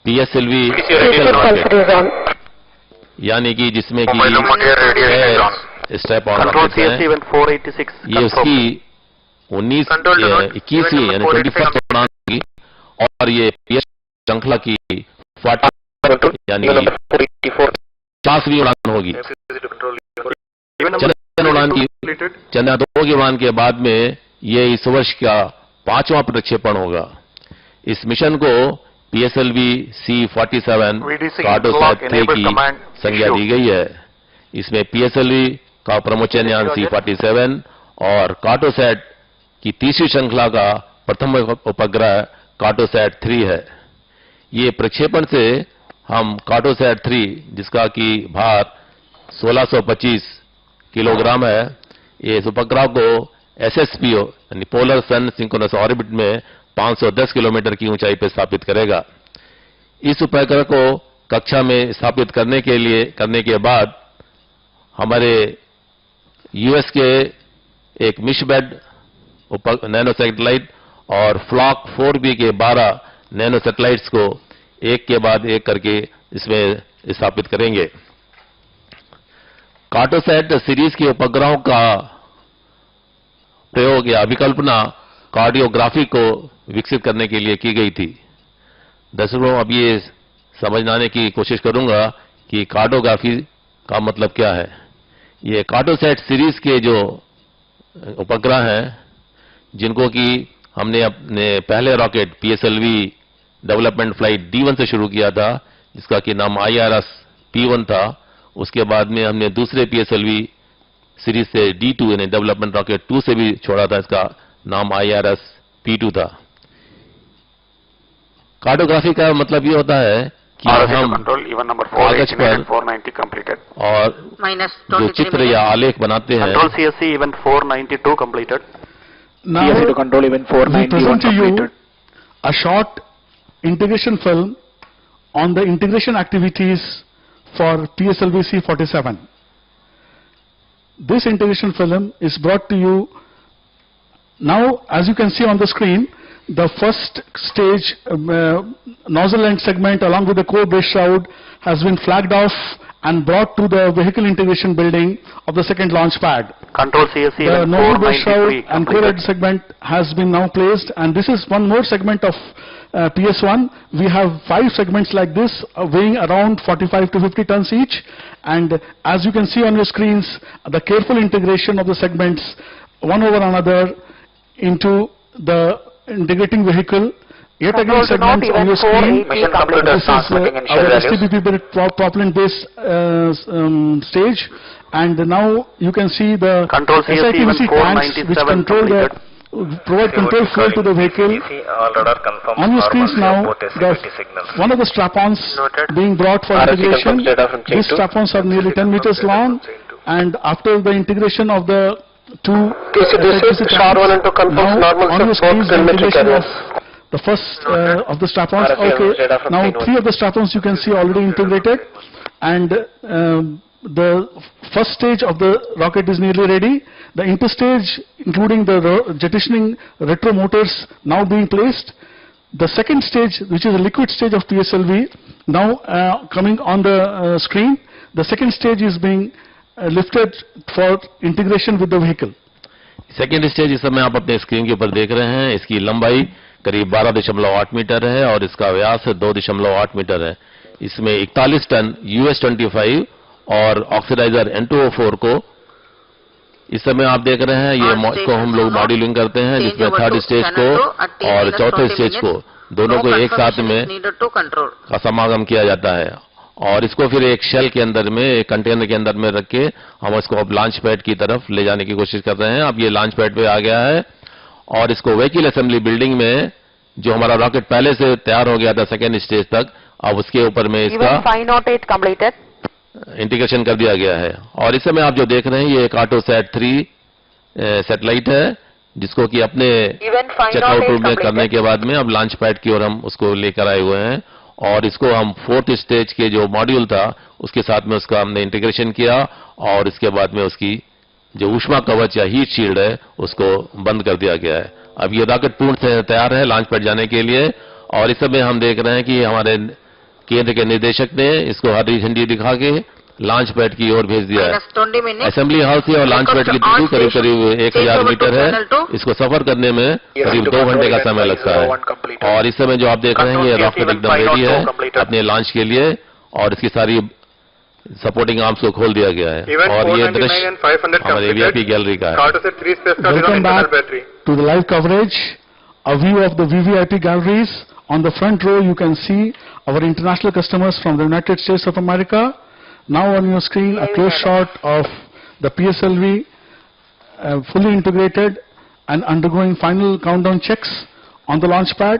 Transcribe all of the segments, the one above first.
PSLV यानी कि जिसमें कि स्टेप ऑन रॉकेट हैं, ये उसकी 21वीं यानी 21st उड़ान होगी और ये PS श्रृंखला की 40 यानी 50वीं उड़ान होगी। चंद्रयान उड़ान की चंद्रयान 2 की उड़ान के बाद में ये इस वर्ष का 5वां प्रक्षेपण होगा। इस मिशन को PSLV C47 कार्टोसैट 3 की संज्ञा दी गई है। इसमें PSLV का प्रमोचन यान C47 और कार्टोसैट की तीसरी श्रृंखला का प्रथम उपग्रह कार्टोसैट 3 है। ये प्रक्षेपण से हम कार्टोसैट 3 जिसका कि भार 1625 किलोग्राम है, ये इस उपग्रह को SSPO यानी पोलर सन सिंक्रोनस ऑर्बिट में 510 किलोमीटर की ऊंचाई पर स्थापित करेगा। इस उपग्रह को कक्षा में स्थापित करने के बाद हमारे यूएस के एक मिशबेड नैनो सैटेलाइट और फ्लॉक 4B के 12 नैनो सैटेलाइट्स को एक के बाद एक करके इसमें स्थापित करेंगे। कार्टोसैट सीरीज के उपग्रहों का प्रयोग या विकल्पना कार्डियोग्राफी को विकसित करने के लिए की गई थी। दर्शकों, अब ये समझाने की कोशिश करूंगा कि कार्डियोग्राफी का मतलब क्या है। ये कार्टोसैट सीरीज के जो उपग्रह हैं, जिनको कि हमने अपने पहले rocket PSLV development flight D1 से शुरू किया था, जिसका कि नाम IRS P1 था। उसके बाद में हमने दूसरे PSLV सीरीज से D2 यानी डेवलपमेंट रॉकेट 2 से भी छोड़ा था, इसका नाम IRS P2 था। कार्टोग्राफी का मतलब ये होता है कि हम कागज पर और जो चित्र या आलेख बनाते हैं। Now, we present to you a short integration film on the integration activities for PSLV C47. This integration film is brought to you now. As you can see on the screen, the first stage nozzle end segment along with the core base shroud has been flagged off and brought to the vehicle integration building of the second launch pad. The nozzle base shroud and core end segment has been now placed, and this is one more segment of PS1. We have 5 segments like this weighing around 45 to 50 tons each, and as you can see on your screens, the careful integration of the segments one over another into the integrating vehicle. Yet again, segments on your screen. This is our STPP propellant-based stage, and now you can see the SIPVC tanks which provide control flow to the vehicle. On your screens now, one of the strap-ons being brought for integration. These strap-ons are nearly 10 meters long, and after the integration of the two SIPVC tanks, now on your screens the integration of the first of the strap-ons. Okay, now 3 of the strap-ons you can see already integrated, and the first stage of the rocket is nearly ready. The interstage, including the jettisoning retro motors, now being placed. The second stage, which is a liquid stage of PSLV, now coming on the screen. The second stage is being lifted for integration with the vehicle. Second stage इस समय आप अपने screen के ऊपर देख रहे हैं। इसकी लंबाई करीब 12.8 मीटर है और इसका व्यास 2.8 मीटर है। इसमें 41 टन US-25 और ऑक्सीडाइजर N2O4 को इस समय आप देख रहे हैं। ये इसको हम लोग मॉड्यूलिंग करते हैं, जिसमें थर्ड स्टेज को और चौथे स्टेज को दोनों को एक साथ में का समागम किया जाता है, और इसको फिर एक शेल के अंदर में, एक कंटेनर के अंदर में रख के हम इसको अब लॉन्च पैड की तरफ ले जाने की कोशिश कर रहे हैं। अब ये लॉन्च पैड पे आ गया है और इसको व्हीकल असेंबली बिल्डिंग में, जो हमारा रॉकेट पहले से तैयार हो गया था सेकेंड स्टेज तक, अब उसके ऊपर में इसका इंटीग्रेशन कर दिया गया है। और इस समय आप जो देख रहे हैं ये कार्टोसैट 3 सैटेलाइट है, जिसको कि अपने चेकआउट रूम में करने के बाद में अब लॉन्च पैड की ओर हम उसको लेकर आए हुए हैं, और इसको हम 4th स्टेज के जो मॉड्यूल था उसके साथ में उसका हमने इंटीग्रेशन किया, और इसके बाद में उसकी जो ऊष्मा कवच या हीट शील्ड है उसको बंद कर दिया गया है। अब ये रॉकेट पूर्ण से तैयार है लॉन्च पैड जाने के लिए। और इस समय हम देख रहे हैं कि हमारे केंद्र के निदेशक ने इसको हरी झंडी दिखा के लॉन्च पैड की ओर भेज दिया है। असेंबली हॉल से और लॉन्च पैड की दूरी करीब करीब 1000 मीटर है। इसको सफर करने में करीब 2 घंटे का समय लगता है। और इस समय जो आप देख रहे हैं ये रॉकेट एकदम रेडी है अपने लॉन्च के लिए और इसकी सारी सपोर्टिंग आर्म्स को खोल दिया गया है। और ये दृश्य हमारे वीआईपी गैलरी का है। Welcome back to the live coverage. A view of the VVIP galleries. On the front row, you can see our international customers from the United States of America. Now on your screen, a close shot of the PSLV fully integrated and undergoing final countdown checks on the launch pad.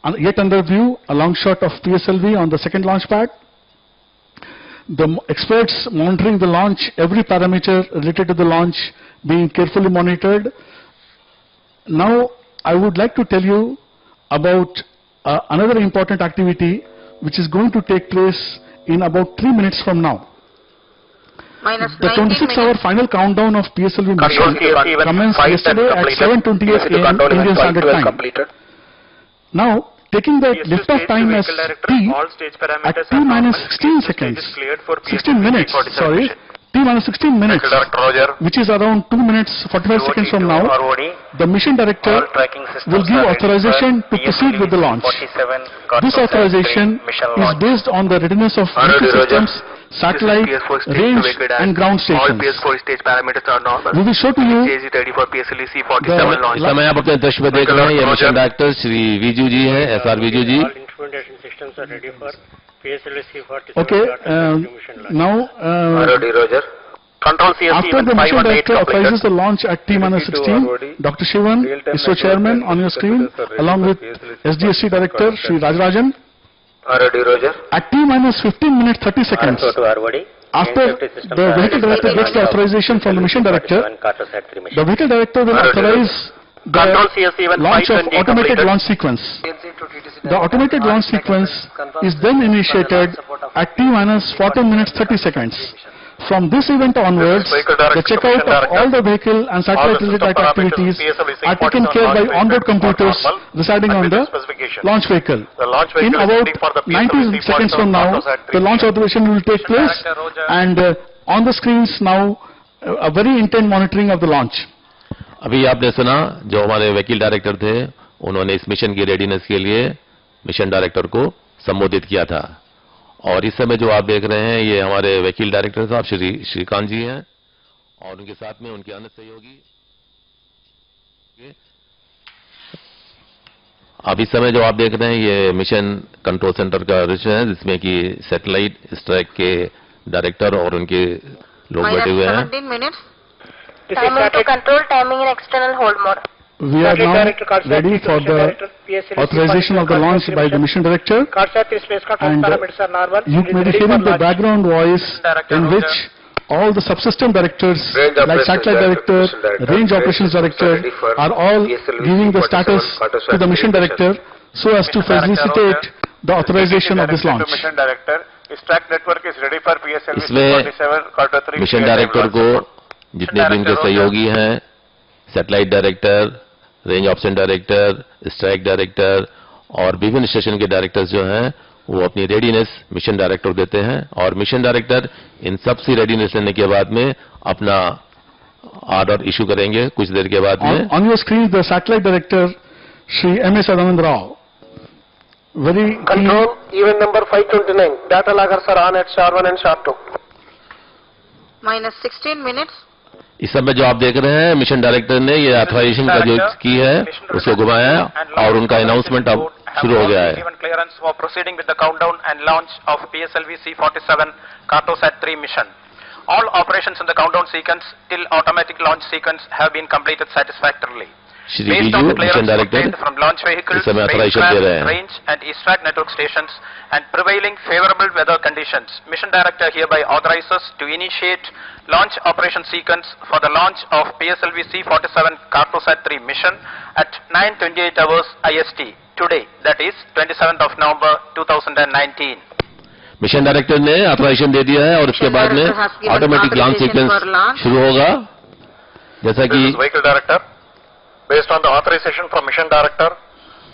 And yet under view, a long shot of PSLV on the second launch pad. The experts monitoring the launch, every parameter related to the launch being carefully monitored. Now, I would like to tell you about another important activity which is going to take place in about 3 minutes from now. The 26-hour final countdown of PSLV mission commenced yesterday at 7:28 a.m. Indian Standard Time. Now, taking the liftoff time as T at T minus 16 seconds, 16 minutes, sorry, T minus 16 minutes, which is around 2 minutes 45 seconds from now, the mission director will give authorization to proceed with the launch. This authorization is based on the readiness of vehicle systems, satellite, range and ground stations. We will show to you इस समय आप अपने दृश्य में देख रहे हैं ये मिशन डायरेक्टर श्री वीजू जी हैं, SR Viju ji. Okay, now after the mission director authorizes the launch at T minus 16, Dr. Shivan, ISRO chairman on your screen, along with SDSC director Shri Rajarajan. At T minus 15 minutes 30 seconds, after the vehicle director gets the authorization from the mission director, the vehicle director will authorize the launch of automated launch sequence. The automated launch sequence is then initiated at T minus 14 minutes 30 seconds. From this event onwards, the checkout of all the vehicle and satellite-related activities are taken care by onboard computers residing on the launch vehicle. In about 90 seconds from now, the launch authorization will take place, and on the screens now, a very intense monitoring of the launch. अभी आपने सुना जो हमारे वकील director थे, उन्होंने इस mission की रेडीनेस के लिए मिशन डायरेक्टर को संबोधित किया था। और इस समय जो आप देख रहे हैं ये हमारे वकील डायरेक्टर साहब श्री श्रीकांत जी हैं और उनके साथ में उनके अन्य सहयोगी। अब इस समय जो आप देख रहे हैं ये मिशन कंट्रोल सेंटर का दृश्य है जिसमें कि सैटेलाइट स्ट्राइक के डायरेक्टर और उनके लोग बैठे हुए हैं। Timing to control, timing in external hold mode. We are now ready for the authorization of the launch by the mission director, and you may be hearing the background voice in which all the subsystem directors like satellite director, range operations director are all giving the status to the mission director so as to facilitate the authorization of this launch. इसमें mission director को जितने भी इनके सहयोगी हैं, satellite director, range option director, strike director और विभिन्न station के डायरेक्टर्स जो हैं वो अपनी रेडीनेस मिशन डायरेक्टर देते हैं और मिशन डायरेक्टर इन सबसे रेडीनेस लेने के बाद में अपना ऑर्डर इशू करेंगे कुछ देर के बाद में। On your screen the satellite director Shri M.S. Sadanand Rao. Very control event number 529 data logger sir on at SHAR 1 and SHAR 2 minus 16 minutes. इस समय जो आप देख रहे हैं मिशन डायरेक्टर ने ये ऑथराइजेशन का जो की है उसको घुमाया और उनका अनाउंसमेंट अब शुरू हो गया है। Clearance for proceeding with the countdown and launch of PSLV C47 Cartosat 3 mission. All operations in the countdown sequence till automatic launch sequence have been completed satisfactorily. Shri Viju mission director from launch vehicles, इस समय authorisation दे रहे हैं। range and ISRO network stations and prevailing favorable weather conditions. Mission director hereby authorizes to initiate launch operation sequence for the launch of PSLV C47 Cartosat 3 mission at 9:28 hours IST today, that is 27th of November 2019. Mission director ने authorisation दे दिया है और उसके बाद में automatic launch sequence शुरू होगा। जैसा कि vehicle director, based on the authorization from mission director,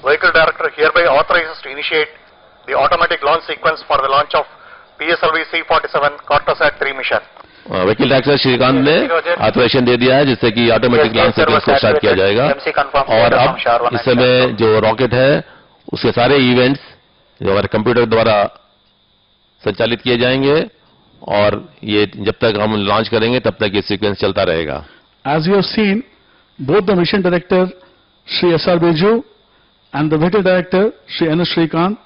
vehicle director hereby authorizes to initiate the automatic launch sequence for the launch of PSLV C47 Cartosat 3 mission. वकील डॉक्टर श्रीकांत ने authorisation दे दिया है जिससे कि ऑटोमेटिक लॉन्च सीक्वेंस को start किया जाएगा। और अब इस समय जो रॉकेट है उसके सारे इवेंट्स जो हमारे कंप्यूटर द्वारा संचालित किए जाएंगे और ये जब तक हम लॉन्च करेंगे तब तक ये सीक्वेंस चलता रहेगा। As you have seen, both the mission director Shri S.R. Beju and the vehicle director Shri N. Srikanth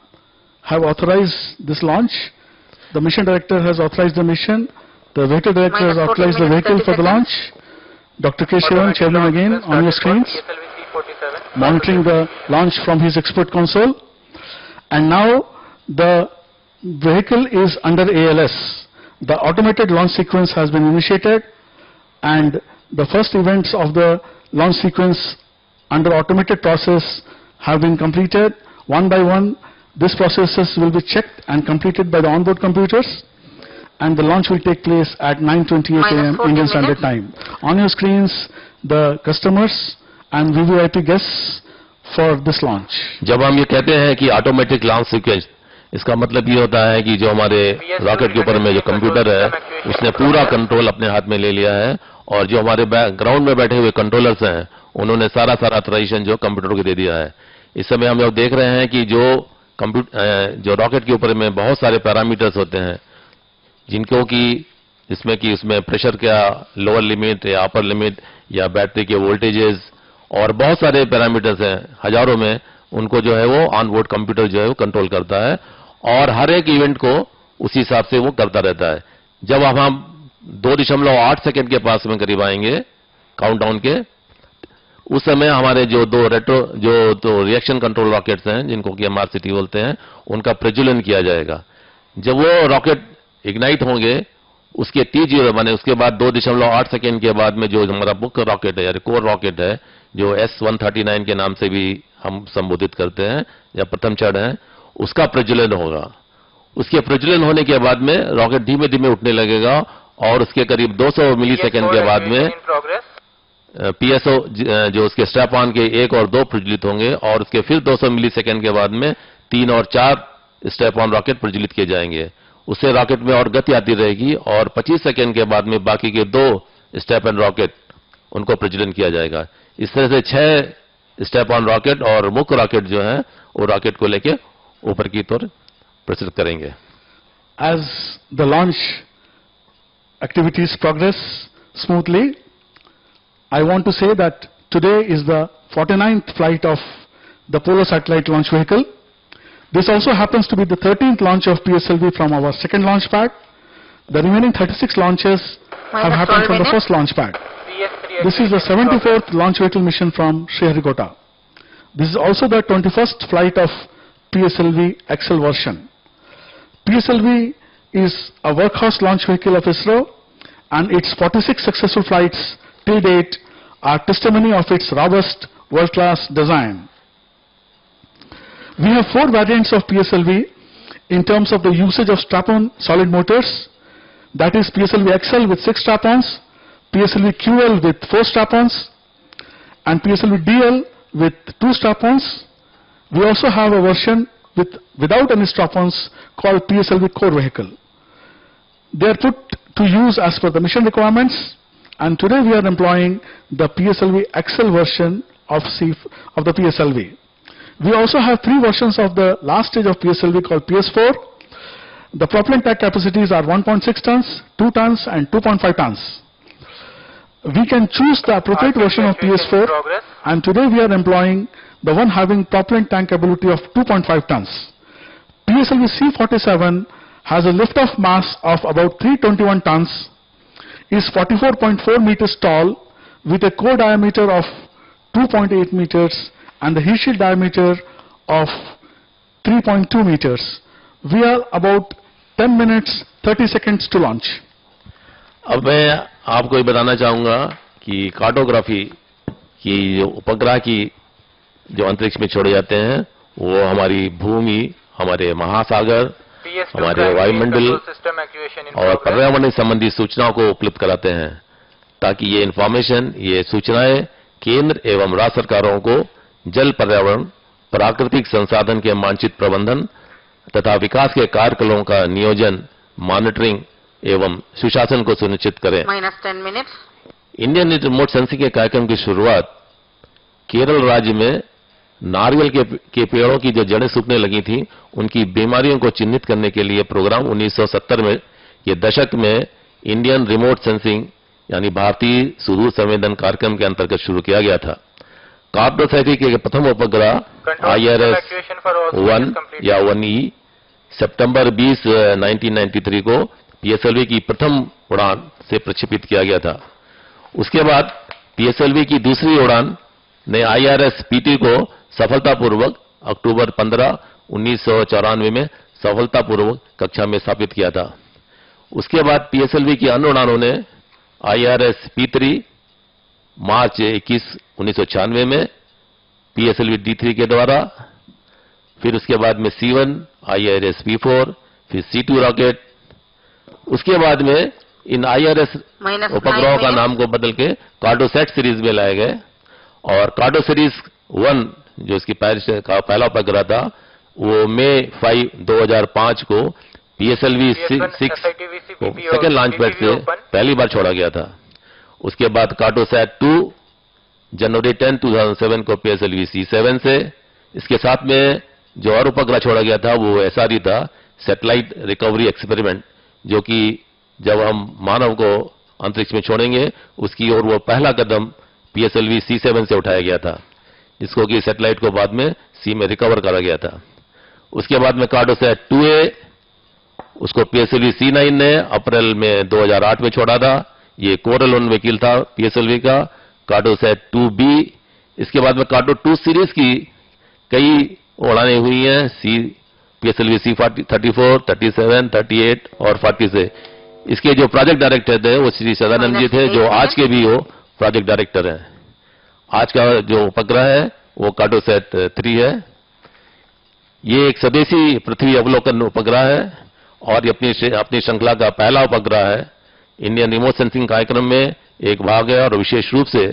have authorized this launch. The mission director has authorized the mission. The vehicle director has authorized the vehicle for the launch. Dr. K. Shivan, Chairman again, on your screens, monitoring the launch from his expert console. And now the vehicle is under ALS. The automated launch sequence has been initiated and the first events of the launch sequence under automated process have been completed. One by one, these processes will be checked and completed by the onboard computers, and the launch will take place at 9:28 a.m. Indian Standard Time. On your screens, the customers and VVIP guests for this launch. जब हम ये कहते हैं कि automatic launch sequence, इसका मतलब ये होता है कि जो हमारे रॉकेट के ऊपर में जो कंप्यूटर है उसने पूरा कंट्रोल अपने हाथ में ले लिया है और जो हमारे ग्राउंड में बैठे हुए कंट्रोलर्स हैं उन्होंने सारा ऑथराइजेशन जो कंप्यूटर को दे दिया है। इस समय हम लोग देख रहे हैं कि जो रॉकेट के ऊपर में बहुत सारे पैरामीटर्स होते हैं जिनको कि इसमें कि उसमें प्रेशर का लोअर लिमिट या अपर लिमिट या बैटरी के वोल्टेजेस और बहुत सारे पैरामीटर्स हैं हजारों में, उनको जो है वो ऑन बोर्ड कंप्यूटर जो है वो कंट्रोल करता है और हर एक इवेंट को उसी हिसाब से वो करता रहता है। जब हम 2.8 सेकंड के पास में करीब आएंगे काउंटडाउन के, उस समय हमारे जो दो रिएक्शन कंट्रोल रॉकेट्स हैं जिनको कि हम RCT बोलते हैं उनका प्रज्वलन किया जाएगा। जब वो रॉकेट इग्नाइट होंगे उसके T0 माने उसके बाद 2.8 सेकंड के बाद में जो हमारा मुख्य रॉकेट है या कोर रॉकेट है जो S139 के नाम से भी हम संबोधित करते हैं या प्रथम चरण है, उसका प्रज्वलन होगा। उसके प्रज्वलन होने के बाद में रॉकेट धीमे धीमे उठने लगेगा और उसके करीब 200 मिलीसेकंड के बाद में PSO जो उसके स्ट्रैप ऑन के 1 और 2 प्रज्वलित होंगे और उसके फिर 200 मिलीसेकंड के बाद में 3 और 4 स्ट्रैप ऑन रॉकेट प्रज्वलित किए जाएंगे। उससे रॉकेट में और गति आती रहेगी और 25 सेकंड के बाद में बाकी के 2 स्ट्रैप ऑन रॉकेट उनको प्रज्वलन किया जाएगा। इस तरह से 6 स्ट्रैप ऑन रॉकेट और मुख्य रॉकेट जो है वो रॉकेट को लेके ऊपर की तरफ प्रसारित करेंगे। As the launch activities progress smoothly, I want to say that today is the 49th flight of the Polar Satellite Launch Vehicle. This also happens to be the 13th launch of PSLV from our second launch pad. The remaining 36 launches have happened from the first launch pad. This is the 74th launch vehicle mission from Sriharikota. This is also the 21st flight of PSLV XL version. PSLV is a workhorse launch vehicle of ISRO, and its 46 successful flights till date are testimony of its robust world-class design. We have 4 variants of PSLV in terms of the usage of strap-on solid motors, that is PSLV XL with 6 strap-ons, PSLV QL with 4 strap-ons, and PSLV DL with 2 strap-ons. We also have a version without any strap-ons called PSLV core vehicle. They are put to use as per the mission requirements, and today we are employing the PSLV XL version of the PSLV. We also have 3 versions of the last stage of PSLV called PS4. The propellant tank capacities are 1.6 tons, 2 tons and 2.5 tons. We can choose the appropriate version of PS4, and today we are employing the one having propellant tank capability of 2.5 tons. PSLV C47 has a lift-off mass of about 321 tons, is 44.4 meters tall with a core diameter of 2.8 meters and the heat shield diameter of 3.2 meters. We are about 10 minutes 30 seconds to launch. अब मैं आपको ये बताना चाहूंगा कि cartography की जो उपग्रह की जो अंतरिक्ष में छोड़े जाते हैं वो हमारी भूमि, हमारे महासागर, हमारे वायुमंडल और पर्यावरण संबंधी सूचनाओं को उपलब्ध कराते हैं ताकि ये इंफॉर्मेशन, ये सूचनाएं केंद्र एवं राज्य सरकारों को जल, पर्यावरण, प्राकृतिक संसाधन के मानचित्र प्रबंधन तथा विकास के कार्यक्रमों का नियोजन, मॉनिटरिंग एवं सुशासन को सुनिश्चित करें। -10 minutes. इंडियन रिमोट सेंसिंग के कार्यक्रम की शुरुआत केरल राज्य में नारियल के पेड़ों की जो जड़ें सूखने लगी थी, उनकी बीमारियों को चिन्हित करने के लिए प्रोग्राम 1970 में के दशक में इंडियन रिमोट सेंसिंग यानी भारतीय सुदूर संवेदन कार्यक्रम के अंतर्गत शुरू किया गया था। कार्टोसैट के प्रथम उपग्रह IRS-1 या 1E सितंबर 20, 1993 को PSLV की प्रथम उड़ान से प्रक्षेपित किया गया था। उसके बाद PSLV की दूसरी उड़ान ने IRS-PT को सफलतापूर्वक अक्टूबर 15, 1994 में सफलतापूर्वक कक्षा में स्थापित किया था। उसके बाद PSLV की अन्य उड़ानों ने IRS-P3 मार्च 21, 1996 में PSLV D3 के द्वारा, फिर उसके बाद में C1, IRS-P4, फिर C2 रॉकेट। उसके बाद में इन IRS उपग्रहों का नाम को बदल के कार्टोसैट सीरीज में लाए गए और कार्टो सीरीज 1 जो इसकी पहला उपग्रह था वो मई 5, 2005 को PSLV 6 को सेकेंड लॉन्च पैड से पहली बार छोड़ा गया था। उसके बाद कार्टोसैट 2 जनवरी 10, 2007 को PSLV C7 से। इसके साथ में जो और उपग्रह छोड़ा गया था वो SRE था, सैटेलाइट रिकवरी एक्सपेरिमेंट, जो कि जब हम मानव को अंतरिक्ष में छोड़ेंगे उसकी ओर वो पहला कदम PSLV C7 से उठाया गया था, जिसको कि सैटेलाइट को बाद में सी में रिकवर करा गया था। उसके बाद में कार्टोसैट 2A, उसको PSLV C9 ने अप्रैल में 2008 में छोड़ा था। ये कोरल 1 व्हीकल था PSLV का। कार्टोसैट 2B, इसके बाद में कार्टो 2 सीरीज की कई उड़ानें हुई हैं, PSLV C34, 37, 38 और 40 से। इसके जो प्रोजेक्ट डायरेक्टर थे वो श्री सदानंद जी थे, जो आज के भी वो प्रोजेक्ट डायरेक्टर हैं। आज का जो उपग्रह है वो कार्टोसैट 3 है। ये एक स्वदेशी पृथ्वी अवलोकन उपग्रह है और ये अपनी श्रृंखला का पहला उपग्रह है। इंडियन रिमोट सेंसिंग कार्यक्रम में एक भाग है और विशेष रूप से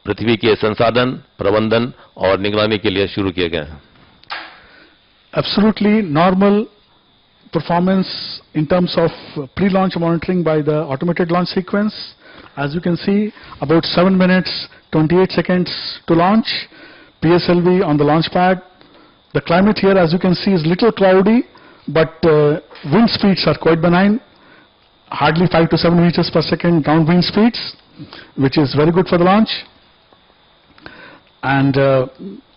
पृथ्वी के संसाधन, प्रबंधन और निगरानी के लिए शुरू किए गए हैं। Absolutely normal performance in terms of pre-launch monitoring by the automated launch sequence. As you can see, about 7 minutes 28 seconds to launch. PSLV on the launch pad. The climate here, as you can see, is little cloudy, but wind speeds are quite benign. Hardly 5 to 7 meters per second downwind speeds, which is very good for the launch. And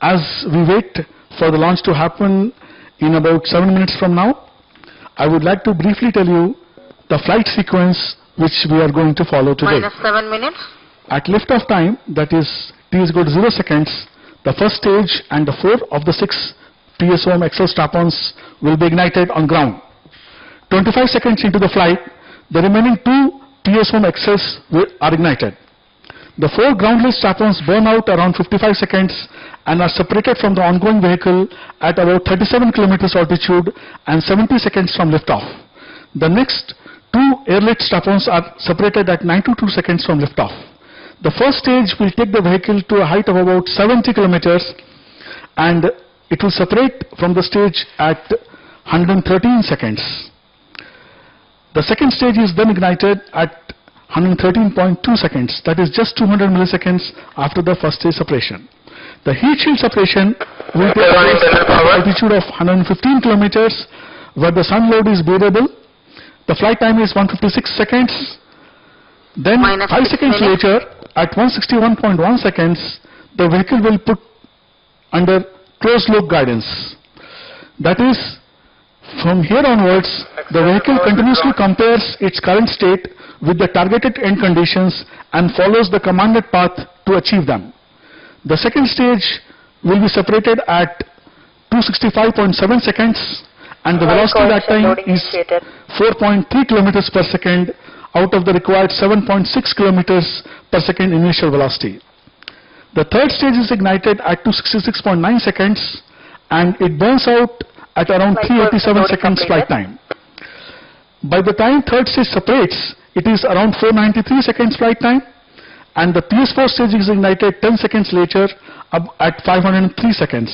as we wait for the launch to happen in about 7 minutes from now, I would like to briefly tell you the flight sequence which we are going to follow today. -7 minutes. At liftoff time, that is T is equal to 0 seconds, the first stage and the 4 of the 6 PSOM XL strap-ons will be ignited on ground. 25 seconds into the flight, the remaining 2 PSOM XLs are ignited. The 4 groundless strap-ons burn out around 55 seconds and are separated from the ongoing vehicle at about 37 kilometers altitude and 70 seconds from liftoff. The next 2 airlit strap-ons are separated at 92 seconds from liftoff. The first stage will take the vehicle to a height of about 70 kilometers and it will separate from the stage at 113 seconds. The second stage is then ignited at 113.2 seconds, that is just 200 milliseconds after the first stage separation. The heat shield separation will take place at an altitude of 115 kilometers where the sun load is bearable. The flight time is 156 seconds. Then 5 seconds later, at 161.1 seconds, the vehicle will put under closed loop guidance. That is, from here onwards, the vehicle continuously compares its current state with the targeted end conditions and follows the commanded path to achieve them. The second stage will be separated at 265.7 seconds and the velocity that time is 4.3 kilometers per second out of the required 7.6 kilometers per second initial velocity. The third stage is ignited at 266.9 seconds and it burns out at around 387 seconds flight time. By the time third stage separates, it is around 493 seconds flight time and the PS4 stage is ignited 10 seconds later at 503 seconds.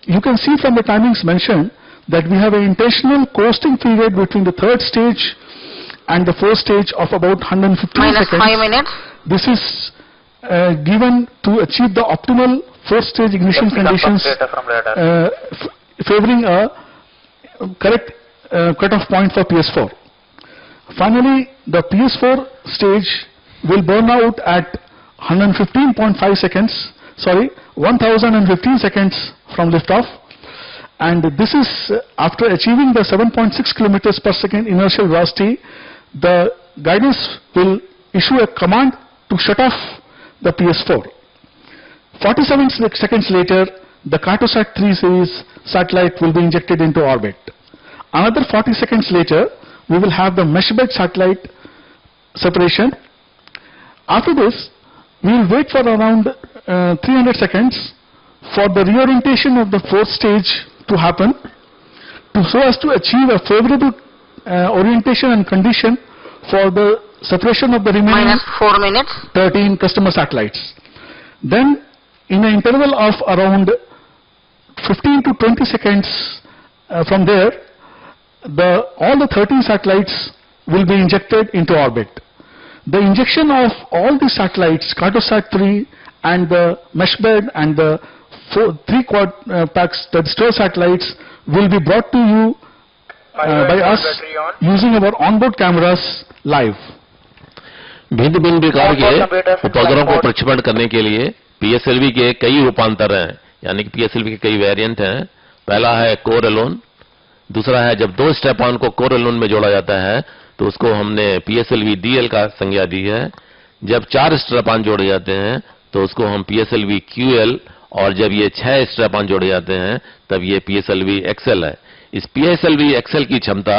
You can see from the timings mentioned that we have an intentional coasting period between the third stage and the fourth stage of about 115 Minus seconds. 5 minutes. This is given to achieve the optimal fourth stage ignition conditions, favoring a correct cutoff point for PS4. Finally, the PS4 stage will burn out at 115.5 seconds, 1015 seconds from liftoff, and this is after achieving the 7.6 kilometers per second inertial velocity. The guidance will issue a command to shut off the PS4. 47 seconds later, the Cartosat 3 series satellite will be injected into orbit. Another 40 seconds later, we will have the mesh bed satellite separation. After this, we will wait for around 300 seconds for the reorientation of the fourth stage to happen, so as to achieve a favorable orientation and condition for the separation of the remaining Minus 4 minutes. 13 customer satellites. Then, in an interval of around 15 to 20 seconds from there, all the 13 satellites will be injected into orbit. The injection of all the satellites, Cartosat 3 and the mesh bed and the 3 quad packs, the STOR satellites, will be brought to you by us using our onboard cameras live. भिन्न भिन्न प्रकार के उपग्रहों को प्रक्षेपण करने के लिए PSLV के कई रूपांतर हैं, यानी कि PSLV के कई वेरिएंट हैं. पहला है कोर एलोन, दूसरा है जब 2 स्ट्रैप ऑन को कोर एलोन में जोड़ा जाता है तो उसको हमने PSLV DL का संज्ञा दी है. जब 4 स्ट्रैप ऑन जोड़े जाते हैं तो उसको हम PSLV QL, और जब ये 6 स्ट्रैप ऑन जोड़े जाते हैं तब ये PSLV XL है. इस PSLV XL की क्षमता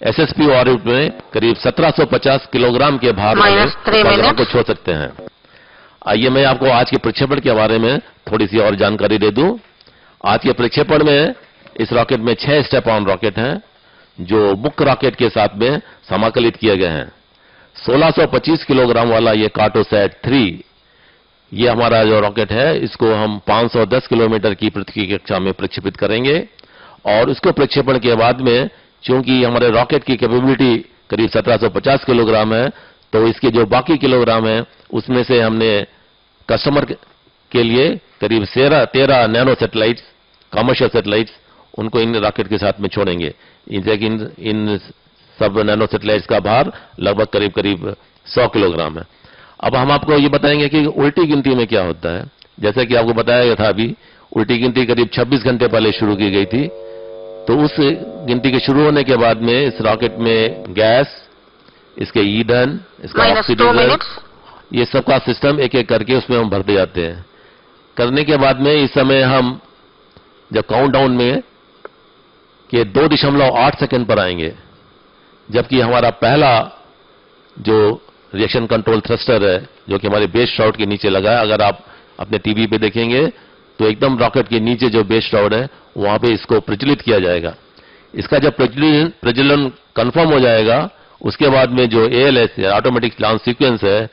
SSP ऑर्बिट में करीब 1750 किलोग्राम के भार वाले उपग्रह को छोड़ सकते हैं. आइए मैं आपको आज के प्रक्षेपण के बारे में थोड़ी सी और जानकारी दे दूं. आज के प्रक्षेपण में इस रॉकेट में 6 स्टेप ऑन रॉकेट हैं जो मुख्य रॉकेट के साथ में समाकलित किए गए हैं. 1625 किलोग्राम वाला ये कार्टोसैट 3, ये हमारा जो रॉकेट है इसको हम 510 किलोमीटर की प्रति कक्षा में प्रक्षेपित करेंगे. और उसको प्रक्षेपण के बाद में चूंकि हमारे रॉकेट की कैपेबिलिटी करीब 1750 किलोग्राम है, तो इसके जो बाकी किलोग्राम है उसमें से हमने कस्टमर के लिए करीब 13 नैनो सैटेलाइट्स, कमर्शियल सैटेलाइट्स, उनको इन रॉकेट के साथ में छोड़ेंगे. इन सब नैनो सैटेलाइट्स का भार लगभग करीब 100 किलोग्राम है. अब हम आपको ये बताएंगे कि उल्टी गिनती में क्या होता है. जैसे कि आपको बताया गया था अभी, उल्टी गिनती करीब 26 घंटे पहले शुरू की गई थी. तो उस गिनती के शुरू होने के बाद में इस रॉकेट में गैस, इसके ईंधन, इसका ऑक्सीडाइजर, ये सब का सिस्टम एक एक करके उसमें हम भरते जाते हैं. करने के बाद में इस समय हम जब काउंटडाउन में के 2.8 सेकंड पर आएंगे, जबकि हमारा पहला जो रिएक्शन कंट्रोल थ्रस्टर है जो कि हमारे बेस श्राउड के नीचे लगा है, अगर आप अपने टीवी पे देखेंगे तो एकदम रॉकेट के नीचे जो बेस श्राउड है वहां पे इसको प्रज्वलित किया जाएगा. इसका जब प्रज्वलन कंफर्म हो जाएगा उसके बाद में जो ALS या ऑटोमेटिक लॉन्च सीक्वेंस है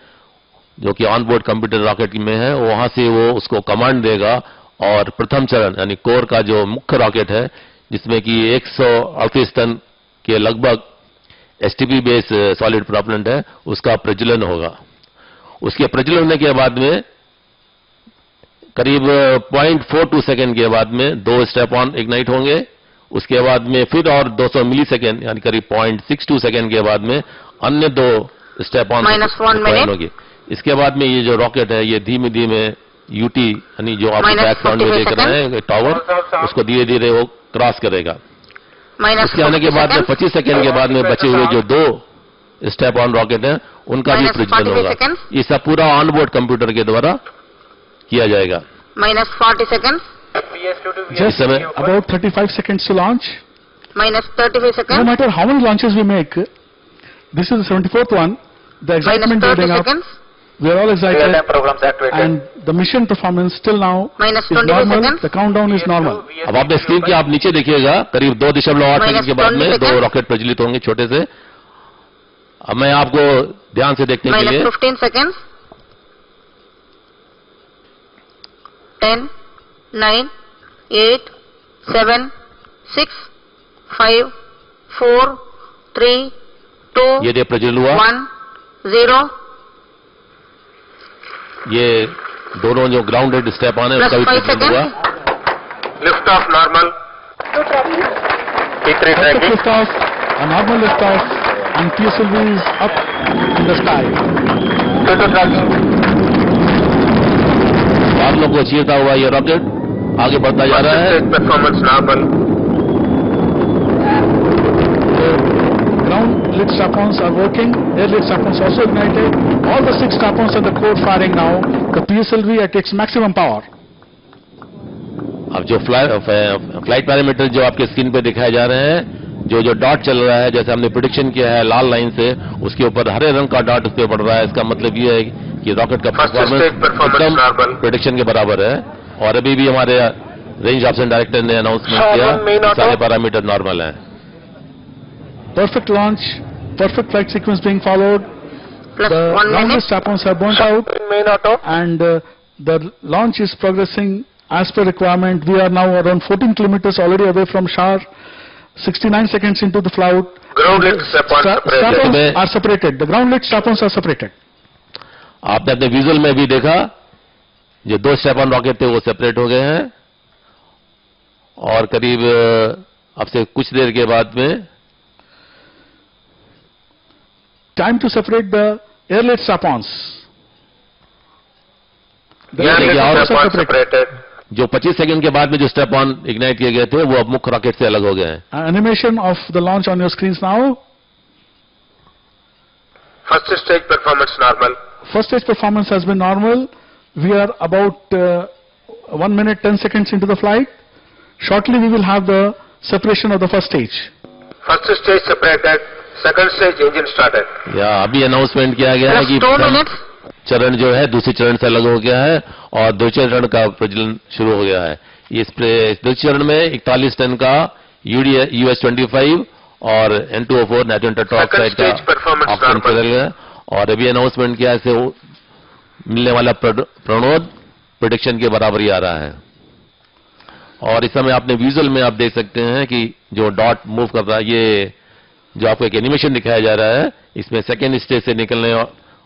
जो कि ऑन बोर्ड कंप्यूटर रॉकेट में है, वहां से वो उसको कमांड देगा और प्रथम चरण यानी कोर का जो मुख्य रॉकेट है जिसमें कि 138 टन के लगभग STP बेस सॉलिड प्रोपेलेंट है, उसका प्रज्वलन होगा. उसके प्रज्वलन होने के बाद में करीब 0.42 सेकंड के बाद में 2 स्टेप ऑन इग्नाइट होंगे. उसके बाद में फिर और 200 मिली सेकेंड यानी करीब 0.62 सेकंड के बाद में अन्य 2 स्टेप ऑन होगी. इसके बाद में ये जो रॉकेट है ये धीमे धीमे UT यानी जो आप बैकग्राउंड में देख रहे हैं टावर, उसको धीरे धीरे वो क्रॉस करेगा. उसके आने के बाद में 25 सेकंड के बाद में बचे हुए जो 2 स्टेप ऑन रॉकेट हैं उनका भी प्रज्वलन होगा. ये सब पूरा ऑनबोर्ड कंप्यूटर के द्वारा किया जाएगा. -40 seconds. Just about 35 seconds to launch. -35 seconds. No matter how many launches we make, this is the 74th one. The excitement building up. We are all excited. And the mission performance till now is normal. The countdown is normal. अब आपने screen के आप नीचे देखिएगा करीब 2.8 second के बाद में 2 रॉकेट प्रज्वलित होंगे छोटे से. अब मैं आपको ध्यान से देखने के लिए -15 seconds. 10, 9, 8, 7, 6, 5, 4, 3, 2, ये देखिए प्रज्वल हुआ। 1, 0. ये दोनों जो ग्राउंडेड स्टेप ऑन है उसका भी Plus 5 प्रज्वल हुआ। seconds. Lift off normal. T3 Perfect tracking. lift off, a normal lift off, and PSLV is up in the sky. T2 tracking. बादलों को चीरता हुआ ये रॉकेट आगे बढ़ता जा रहा है। Stage performance normal. The ground lit strap-ons are working, air lit strap-ons also ignited. All the 6 strap-ons and the core firing now. The PSLV at its maximum power. अब जो फ्लाइट पैरामीटर जो आपके screen पे दिखाए जा रहे हैं, जो डॉट चल रहा है, जैसे हमने प्रेडिक्शन किया है लाल लाइन से, उसके ऊपर हरे रंग का डॉट उस पर पड़ रहा है। इसका मतलब ये है कि रॉकेट का परफॉर्मेंस एकदम प्रेडिक्शन के बराबर है। और अभी भी हमारे रेंज ऑप्शन डायरेक्टर ने अनाउंसमेंट किया सारे पैरामीटर नॉर्मल हैं। Perfect launch, perfect flight sequence being followed. Plus The 1 ground minute. strap-ons have burnt out, Main auto. and the launch is progressing as per requirement. We are now around 14 kilometers already away from SHAR. 69 seconds into the flight. Ground lit strap-on separated. Strap-ons are separated. The ground lit strap-ons are separated. आपने अपने visual में भी देखा, जो 2 step on rocket थे वो separate हो गए हैं। और करीब अब से कुछ देर के बाद में Time to separate the air lit strap-ons. The Air air lit lit strap-ons are strap-on separated. separated. जो 25 सेकंड के बाद में जो स्टेप ऑन इग्नाइट किए गए थे वो अब मुख्य रॉकेट से अलग हो गए हैं। Animation of the launch on your screens now. First stage performance normal. First stage performance has been normal. We are about 1 minute 10 seconds into the flight. Shortly we will have the separation of the first stage. First stage separated. Second stage engine started. या अभी announcement किया गया है Plus कि 2 minutes. चरण जो है दूसरे चरण से अलग हो गया है और दूसरे चरण का प्रज्वलन शुरू हो गया है। इस दूसरे चरण में 41 टन का US-25 और N2O4 नाइट्रोजन टेट्राऑक्साइड का stage performance ऑप्शन normal. बदल गया और अभी अनाउंसमेंट किया है मिलने वाला प्रणोद प्रेडिक्शन के बराबर ही आ रहा है। और इस समय आपने विजुअल में आप देख सकते हैं कि जो डॉट मूव कर रहा है, ये जो आपको एक एनिमेशन दिखाया जा रहा है, इसमें सेकेंड स्टेज से निकलने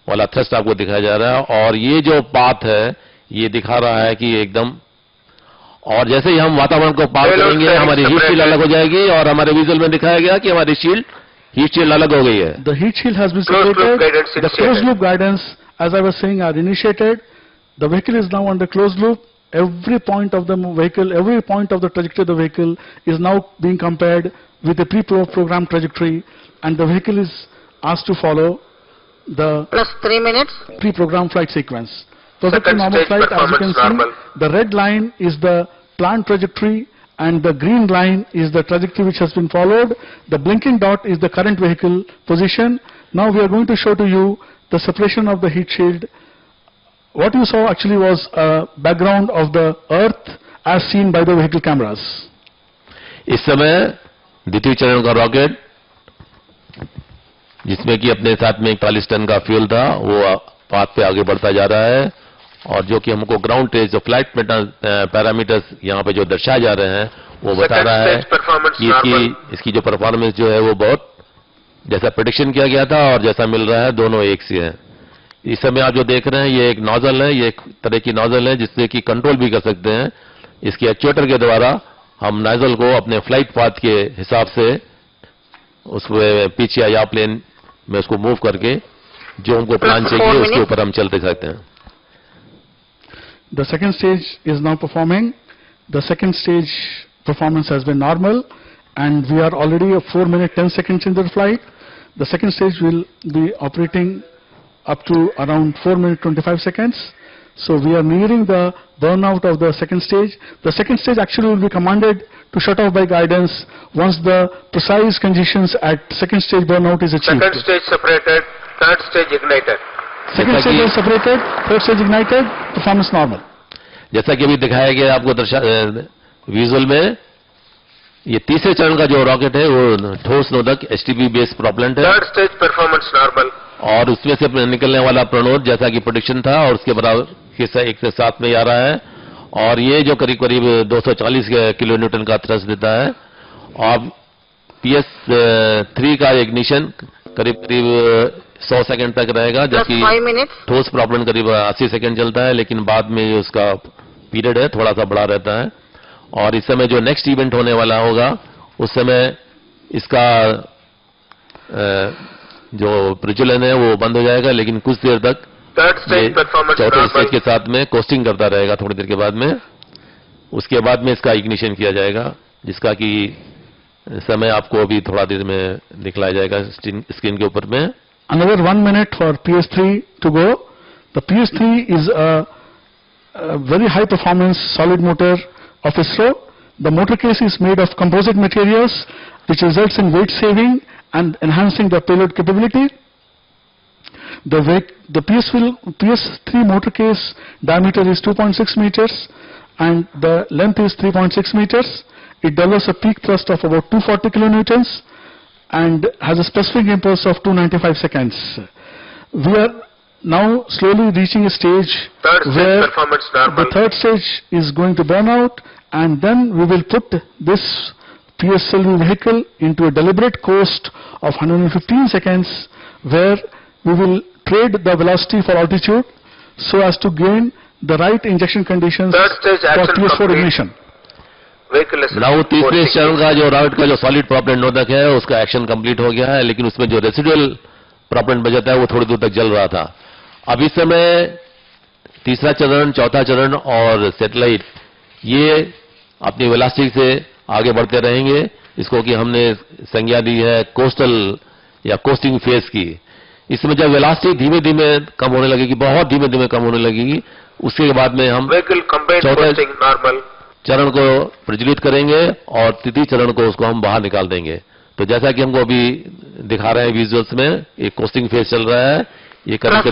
वाला थ्रस्ट आपको दिखाया जा रहा है। और ये जो पाथ है ये दिखा रहा है कि एकदम, और जैसे ही हम वातावरण को पार करेंगे हमारी हीट शील्ड अलग हो जाएगी और हमारे विजुअल में दिखाया गया कि हमारी हीट शील्ड अलग हो गई है। The heat shield has been Closed loop separated. guidance The initiated. closed loop guidance, as I was saying, are initiated. The vehicle is now under closed loop. Every point of the vehicle, every point of the trajectory of the vehicle is now being compared with a pre-programmed trajectory, and the vehicle is asked to follow the Plus 3 minutes. pre-programmed flight sequence. Perfectly Second normal stage flight, as you can performance normal. see. The red line is the planned trajectory, and the green line is the trajectory which has been followed. The blinking dot is the current vehicle position. Now we are going to show to you the separation of the heat shield. What you saw actually was a background of the Earth as seen by the vehicle cameras. इस समय द्वितीय चरण का rocket जिसमें कि अपने साथ में 41 टन का फ्यूल था वो पाथ पे आगे बढ़ता जा रहा है और जो कि हमको ग्राउंड ट्रेस जो फ्लाइट पैरामीटर्स यहाँ पे जो दर्शाए जा रहे हैं वो बता रहा है कि इसकी जो परफॉर्मेंस जो है वो बहुत जैसा प्रेडिक्शन किया गया था और जैसा मिल रहा है दोनों एक से है। इस समय आप जो देख रहे हैं ये एक नोजल है, ये एक तरह की नोजल है जिससे कि कंट्रोल भी कर सकते हैं। इसके एक्चुएटर के द्वारा हम नोजल को अपने फ्लाइट पाथ के हिसाब से उस पीछे या प्लेन में उसको मूव करके जो हमको प्लान चाहिए उसके ऊपर हम चलते सकते हैं। The second stage is now performing. The second stage performance has been normal, and we are already 4 minutes 10 seconds into the flight. The second stage will be operating up to around 4 minutes 25 seconds. So we are nearing the burnout of the second stage. The second stage actually will be commanded to shut off by guidance once the precise conditions at second stage burnout is achieved. Second stage separated, third stage ignited. Second stage is separated, third stage ignited, performance normal. जैसा कि अभी दिखाया गया आपको visual में, ये तीसरे चरण का जो रॉकेट है वो ठोस नोदक एसटीपी बेस्ड प्रोपेलेंट है। Third stage performance normal. और उसमें से निकलने वाला प्रणोद जैसा कि प्रेडिक्शन था और उसके बराबर हिस्सा एक से साथ में आ रहा है और ये जो करीब करीब 240 किलो न्यूटन का थ्रस्ट देता है और PS3 का इग्निशन करीब 100 सेकंड तक रहेगा, जबकि 5 minutes. ठोस प्रॉपलन करीब 80 सेकंड चलता है, लेकिन बाद में जो उसका पीरियड है थोड़ा सा बड़ा रहता है। और इस समय जो नेक्स्ट इवेंट होने वाला होगा उस समय इसका जो प्रज्वलन है वो बंद हो जाएगा, लेकिन कुछ देर तक चौथे स्टेज के साथ में कोस्टिंग करता रहेगा। थोड़ी देर के बाद में उसके बाद में इसका इग्निशन किया जाएगा, जिसका कि समय आपको अभी थोड़ा देर में दिखलाया जाएगा स्क्रीन के ऊपर में। Another 1 minute for PS3 to go. The PS3 is a very high performance solid motor of ISRO. The motor case is made of composite materials, which results in weight saving and enhancing the payload capability. The PS3 motor case diameter is 2.6 meters and the length is 3.6 meters. It delivers a peak thrust of about 240 kilonewtons and has a specific impulse of 295 seconds. We are now slowly reaching a stage where the third stage is going to burn out, and then we will put this PSLV vehicle into a deliberate coast of 115 seconds, where we will trade the velocity for altitude so as to gain the right injection conditions for PS4 ignition. Now तीसरे चरण का जो राउट का जो solid प्रॉपेलेंट नोदक है उसका action complete हो गया है, लेकिन उसमें जो रेसिडुअल प्रॉपेलेंट बचा था वो थोड़ी दूर तक जल रहा था। अब इस समय तीसरा चरण, चौथा चरण और सैटेलाइट ये अपनी वेलोसिटी से आगे बढ़ते रहेंगे। इसको कि हमने संज्ञा दी है कोस्टल या कोस्टिंग फेज की। इसमें जब वेलोसिटी धीमे धीमे कम होने लगेगी, बहुत धीमे धीमे कम होने लगेगी, उसके बाद में हम चौथे चरण को प्रज्वलित करेंगे और तृतीय चरण को उसको हम बाहर निकाल देंगे। तो जैसा कि हमको अभी दिखा रहे हैं विजुअल्स में, एक कोस्टिंग फेज चल रहा है, ये करीब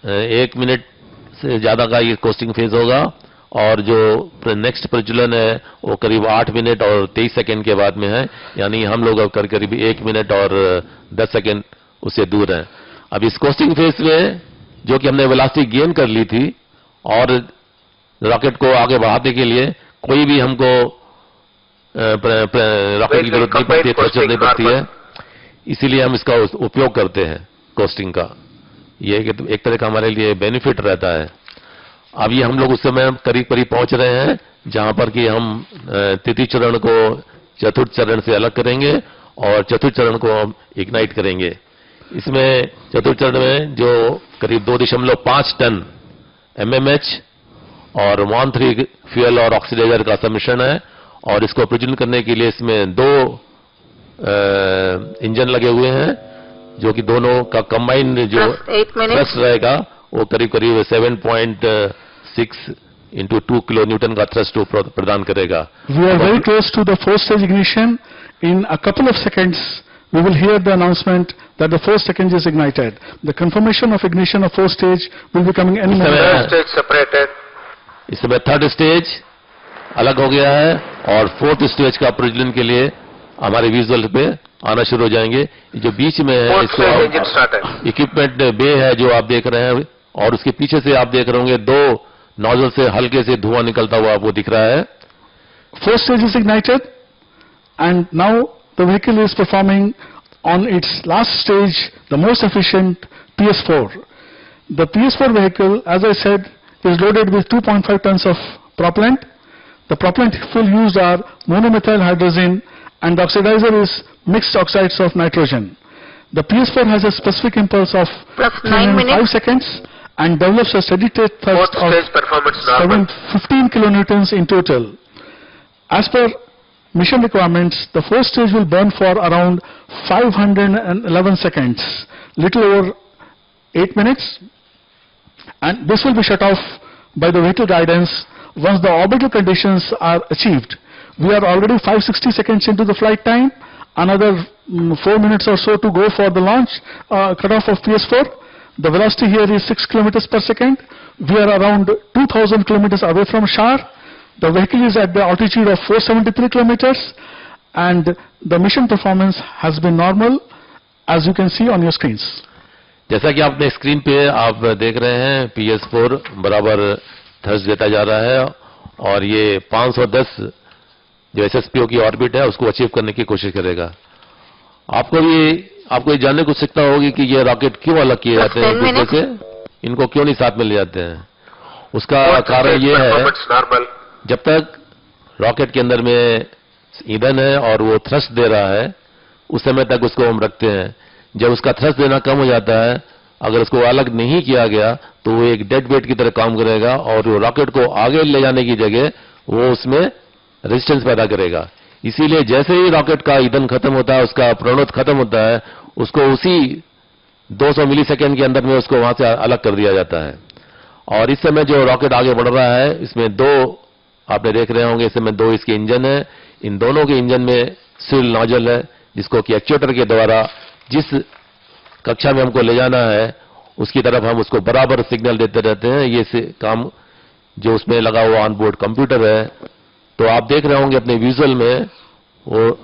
1 मिनट से ज्यादा का ये कोस्टिंग फेज होगा, और जो नेक्स्ट प्रज्वलन है वो करीब 8 मिनट और 23 सेकंड के बाद में है, यानी हम लोग अब करीब 1 मिनट और 10 सेकंड उससे दूर हैं। अब इस कोस्टिंग फेज में जो कि हमने वेलोसिटी गेन कर ली थी और रॉकेट को आगे बढ़ाने के लिए कोई भी हमको रॉकेट की जरूरत नहीं पड़ती है, प्रेशर नहीं पड़ती है, इसीलिए हम इसका उपयोग करते हैं कोस्टिंग का। ये एक तरह का हमारे लिए बेनिफिट रहता है। अब ये हम लोग उस समय करीब करीब पहुंच रहे हैं जहां पर कि हम तृतीय चरण को चतुर्थ चरण से अलग करेंगे और चतुर्थ चरण को हम इग्नाइट करेंगे। इसमें चतुर्थ चरण में जो करीब 2.5 टन MMH और 1-3 फ्यूल और ऑक्सीडाइजर का सम्मिश्रण है, और इसको प्रज्वलन करने के लिए इसमें 2 इंजन लगे हुए हैं, जो कि दोनों का कंबाइंड जो थ्रस्ट रहेगा वो करीब करीब 7.6 into 2 kilonewton का थ्रस्ट प्रदान करेगा। We are very close to the fourth stage ignition. In a couple of seconds, we will hear the announcement that the fourth stage is ignited. The confirmation of ignition of fourth stage will be coming any moment. Third stage separated. इस समय third stage अलग हो गया है और fourth stage का प्रज्वलन के लिए हमारे विजुअल पे आना शुरू हो जाएंगे। जो बीच में है इसको इक्विपमेंट बे है जो आप देख रहे हैं, और उसके पीछे से आप देख रहे होंगे 2 नोजल से हल्के से धुआं निकलता हुआ आपको दिख रहा है। Fourth stage is ignited and now the vehicle is performing on its last stage the most efficient PS4. The PS4 vehicle, as I said, is loaded with 2.5 tons of propellant. The propellant fuel used are monomethyl hydrazine and the oxidizer is mixed oxides of nitrogen. The PS4 has a specific impulse of 5 seconds and develops a steady state thrust of 15 kilonewtons in total. As per mission requirements, the fourth stage will burn for around 511 seconds, little over 8 minutes. And this will be shut off by the vehicle guidance once the orbital conditions are achieved. We are already 560 seconds into the flight time, another 4 minutes or so to go for the launch cutoff of PS4. The velocity here is 6 kilometers per second. We are around 2,000 kilometers away from SHAR. The vehicle is at the altitude of 473 kilometers and the mission performance has been normal, as you can see on your screens. जैसा कि आपने screen पे आप देख रहे हैं PS4 बराबर thrust देता जा रहा है और ये 510 जो SSPO की ऑर्बिट है उसको अचीव करने की कोशिश करेगा। आपको ये जानने को सीखता होगी कि ये रॉकेट क्यों अलग किए जाते हैं एक दूसरे से, इनको क्यों नहीं साथ में ले जाते हैं। उसका कारण ये है, जब तक रॉकेट के अंदर में ईंधन है और वो थ्रस्ट दे रहा है, उस समय तक उसको हम रखते हैं। जब उसका थ्रस्ट देना कम हो जाता है, अगर उसको अलग नहीं किया गया तो वो एक डेड वेट की तरह काम करेगा और वो रॉकेट को आगे ले जाने की जगह वो उसमें रेजिस्टेंस पैदा करेगा। इसीलिए जैसे ही रॉकेट का ईंधन खत्म होता है, उसका प्रणोद खत्म होता है, उसको उसी 200 मिलीसेकंड के अंदर में उसको वहां से अलग कर दिया जाता है। और इस समय जो रॉकेट आगे बढ़ रहा है, इसमें दो आपने देख रहे होंगे, इस समय दो इसके इंजन है। इन दोनों के इंजन में स्विल नोजल है, जिसको कि एक्चुएटर के द्वारा जिस कक्षा में हमको ले जाना है उसकी तरफ हम उसको बराबर सिग्नल देते रहते हैं। ये काम जो उसमें लगा हुआ ऑन बोर्ड कंप्यूटर है। तो आप देख रहे होंगे अपने विजुअल में, वो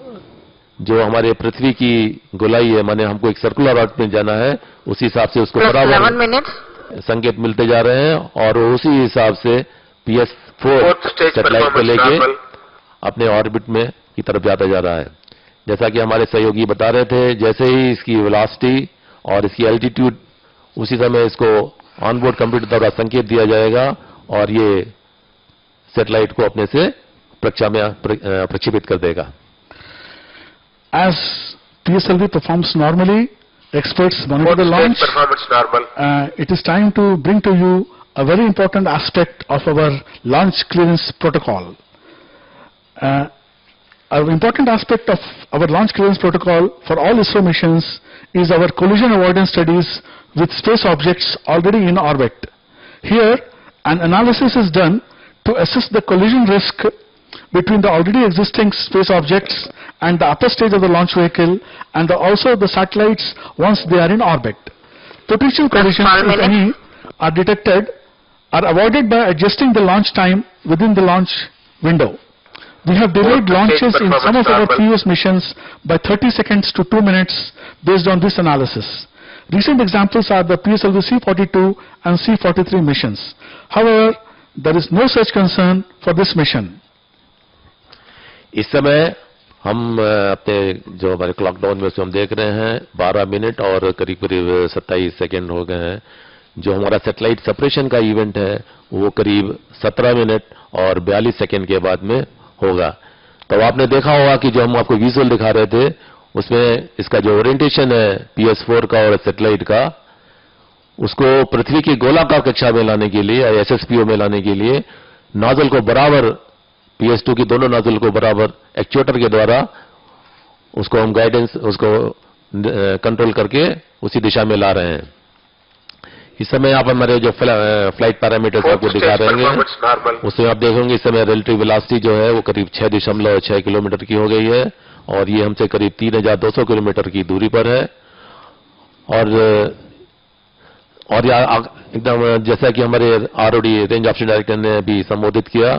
जो हमारे पृथ्वी की गोलाई है, माने हमको एक सर्कुलर ऑर्बिट में जाना है, उसी हिसाब से उसको बराबर संकेत मिलते जा रहे हैं और उसी हिसाब से PS4 सैटेलाइट को लेके अपने ऑर्बिट में की तरफ जाता जा रहा है। जैसा कि हमारे सहयोगी बता रहे थे, जैसे ही इसकी वेलोसिटी और इसकी एल्टीट्यूड, उसी समय इसको ऑनबोर्ड कंप्यूटर द्वारा संकेत दिया जाएगा और ये सैटेलाइट को अपने से कक्षा में प्रक्षेपित कर देगा। As PSLV performs normally, experts monitor the launch. It is time to bring to you a very important aspect of our launch clearance protocol. An important aspect of our launch clearance protocol for all ISRO missions is our collision avoidance studies with space objects already in orbit. Here, an analysis is done to assess the collision risk between the already existing space objects and the upper stage of the launch vehicle and also the satellites once they are in orbit. Potential collisions, if any, are detected, are avoided by adjusting the launch time within the launch window. We have delayed launches in some of our previous missions by 30 seconds to 2 minutes based on this analysis. Recent examples are the PSLV C42 and C43 missions. However, there is no such concern for this mission. इस समय हम अपने जो हमारे clock down में उसमें हम देख रहे हैं 12 मिनट और करीब करीब 27 सेकेंड हो गए हैं। जो हमारा सैटेलाइट सेपरेशन का इवेंट है वो करीब 17 मिनट और 42 सेकेंड के बाद में होगा। तो आपने देखा होगा कि जो हम आपको विजुअल दिखा रहे थे उसमें इसका जो ओरिएंटेशन है PS4 का और सैटेलाइट का, उसको पृथ्वी की गोलाकार कक्षा में लाने के लिए, SSPO में लाने के लिए नोजल को बराबर, PS2 की दोनों नोजल को बराबर एक्चुएटर के द्वारा उसको हम गाइडेंस, उसको कंट्रोल करके उसी दिशा में ला रहे हैं। इस समय आप हमारे जो फ्लाइट पैरामीटर्स आपको दिखा रहे हैं, उसमें आप देखेंगे इस समय रिलेटिव वेलोसिटी जो है वो करीब 6.6 किलोमीटर की हो गई है और ये हमसे करीब 3200 किलोमीटर की दूरी पर है। और एकदम जैसा कि हमारे ROD रेंज ऑप्शन डायरेक्टर ने भी संबोधित किया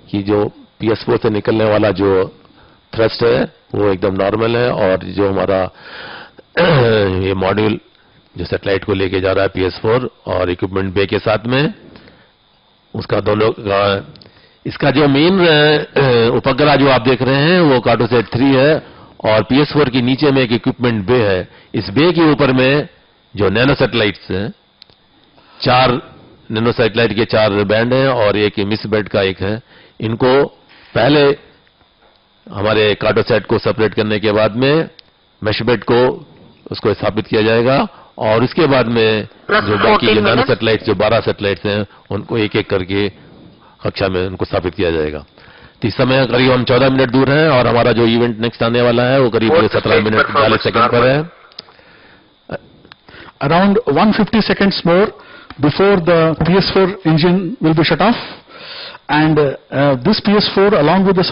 कि जो PS4 से निकलने वाला जो थ्रस्ट है वो एकदम नॉर्मल है और जो हमारा ये मॉड्यूल जो सैटेलाइट को लेके जा रहा है PS4 और इक्विपमेंट बे के साथ में, उसका दोनों इसका जो मेन उपग्रह जो आप देख रहे हैं वो कार्टोसैट 3 है और PS4 के नीचे में एक इक्विपमेंट बे है। इस बे के ऊपर में जो नैनो सैटेलाइट्स हैं, 4 नैनो सैटेलाइट के 4 बैंड हैं और एक मिस बैंड का एक है। इनको पहले हमारे कार्टोसैट को सेपरेट करने के बाद में मैश बेड को उसको स्थापित किया जाएगा और उसके बाद में जो बाकी नैनो सैटेलाइट्स, जो 12 सैटेलाइट्स हैं, उनको एक एक करके कक्षा में उनको स्थापित किया जाएगा। तो इस समय करीब हम 14 मिनट दूर हैं और हमारा जो इवेंट नेक्स्ट आने वाला है वो करीब 17 मिनट 40 सेकंड पर है। Around 150 seconds more before the PS4 engine will be shut off, and this PS4 along with the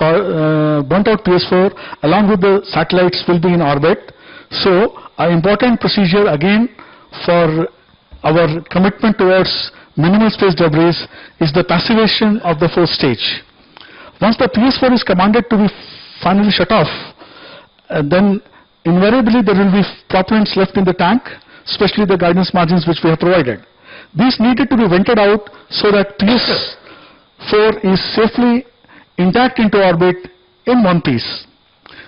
burnt out PS4 along with the satellites will be in orbit. So an important procedure again for our commitment towards minimal space debris is the passivation of the fourth stage. Once the PS4 is commanded to be finally shut off, then invariably there will be propellants left in the tank, especially the guidance margins which we have provided. These needed to be vented out so that PS4 is safely intact into orbit in one piece.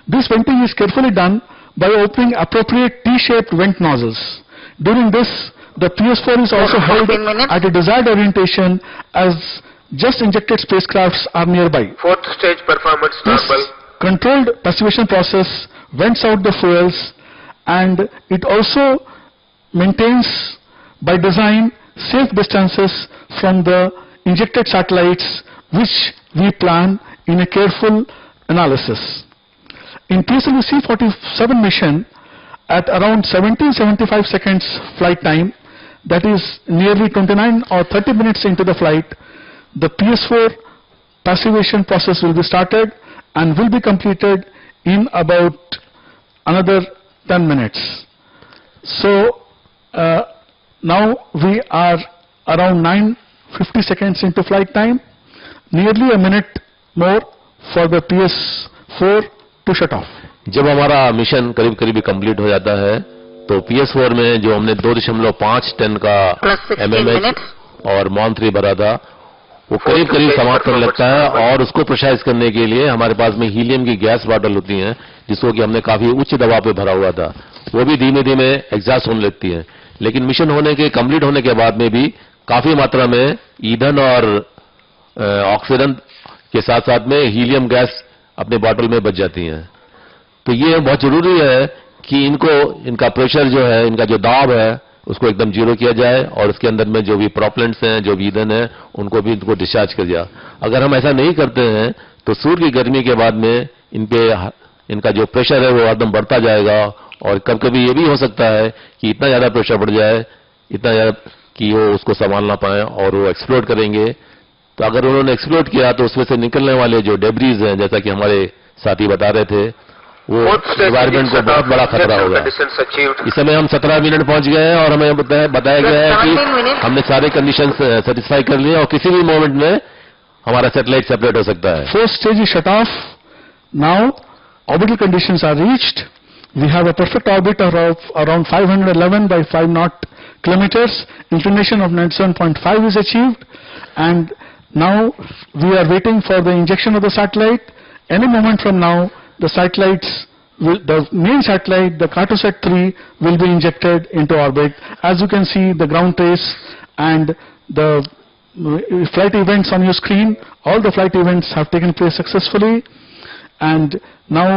This venting is carefully done by opening appropriate T-shaped vent nozzles. During this, the PS4 is also held at a desired orientation as just injected spacecrafts are nearby. Fourth stage performance This normal. controlled passivation process vents out the fuels, and it also maintains by design safe distances from the injected satellites, which we plan in a careful analysis. In PSLV C47 mission, at around 1775 seconds flight time, that is nearly 29 or 30 minutes into the flight, the PS4 passivation process will be started and will be completed in about another 10 minutes. So now we are around 950 seconds into flight time, nearly a minute more for the PS4 to shut off. जब हमारा mission करीब करीब complete हो जाता है तो PS4 में जो हमने 2.5 टन का MMH और मॉन 3 भरा था वो करीब करीब समाप्त होने लगता है, और उसको प्रेशराइज करने के लिए हमारे पास में हीलियम की गैस बॉटल होती है जिसको कि हमने काफी उच्च दबाव पे भरा हुआ था, वो भी धीमे धीमे एग्जॉस्ट होने लगती है। लेकिन मिशन होने के कंप्लीट होने के बाद में भी काफी मात्रा में ईंधन और ऑक्सीजन के साथ साथ में हीलियम गैस अपने बॉटल में बच जाती हैं। तो ये बहुत जरूरी है कि इनका प्रेशर जो है, इनका जो दाब है उसको एकदम जीरो किया जाए, और उसके अंदर में जो भी प्रोपेलेंट्स हैं, जो भी ईंधन है, उनको भी इनको डिस्चार्ज कर जाए। अगर हम ऐसा नहीं करते हैं तो सूर्य की गर्मी के बाद में इनका जो प्रेशर है वो एकदम बढ़ता जाएगा, और कभी कभी ये भी हो सकता है कि इतना ज्यादा प्रेशर बढ़ जाए, इतना ज्यादा कि वो उसको संभाल ना पाए और वो एक्सप्लोड करेंगे। तो अगर उन्होंने एक्सप्लोड किया तो उसमें से निकलने वाले जो डेब्रीज हैं, जैसा कि हमारे साथी बता रहे थे, वो एनवायरमेंट को बहुत बड़ा खतरा होगा। इस समय हम 17 मिनट पहुंच गए हैं और हमें बताया गया है कि हमने सारे कंडीशन सेटिस्फाई कर लिए और किसी भी मोमेंट में हमारा सैटेलाइट सेपरेट हो सकता है। First stage is shut off. Now orbital conditions are reached. We have a perfect orbit of around 511 by 5 knot kilometers. Inclination of 97.5 is achieved, and now we are waiting for the injection of the satellite. Any moment from now, the main satellite, the Cartosat 3, will be injected into orbit. As you can see, the ground trace and the flight events on your screen, all the flight events have taken place successfully, and now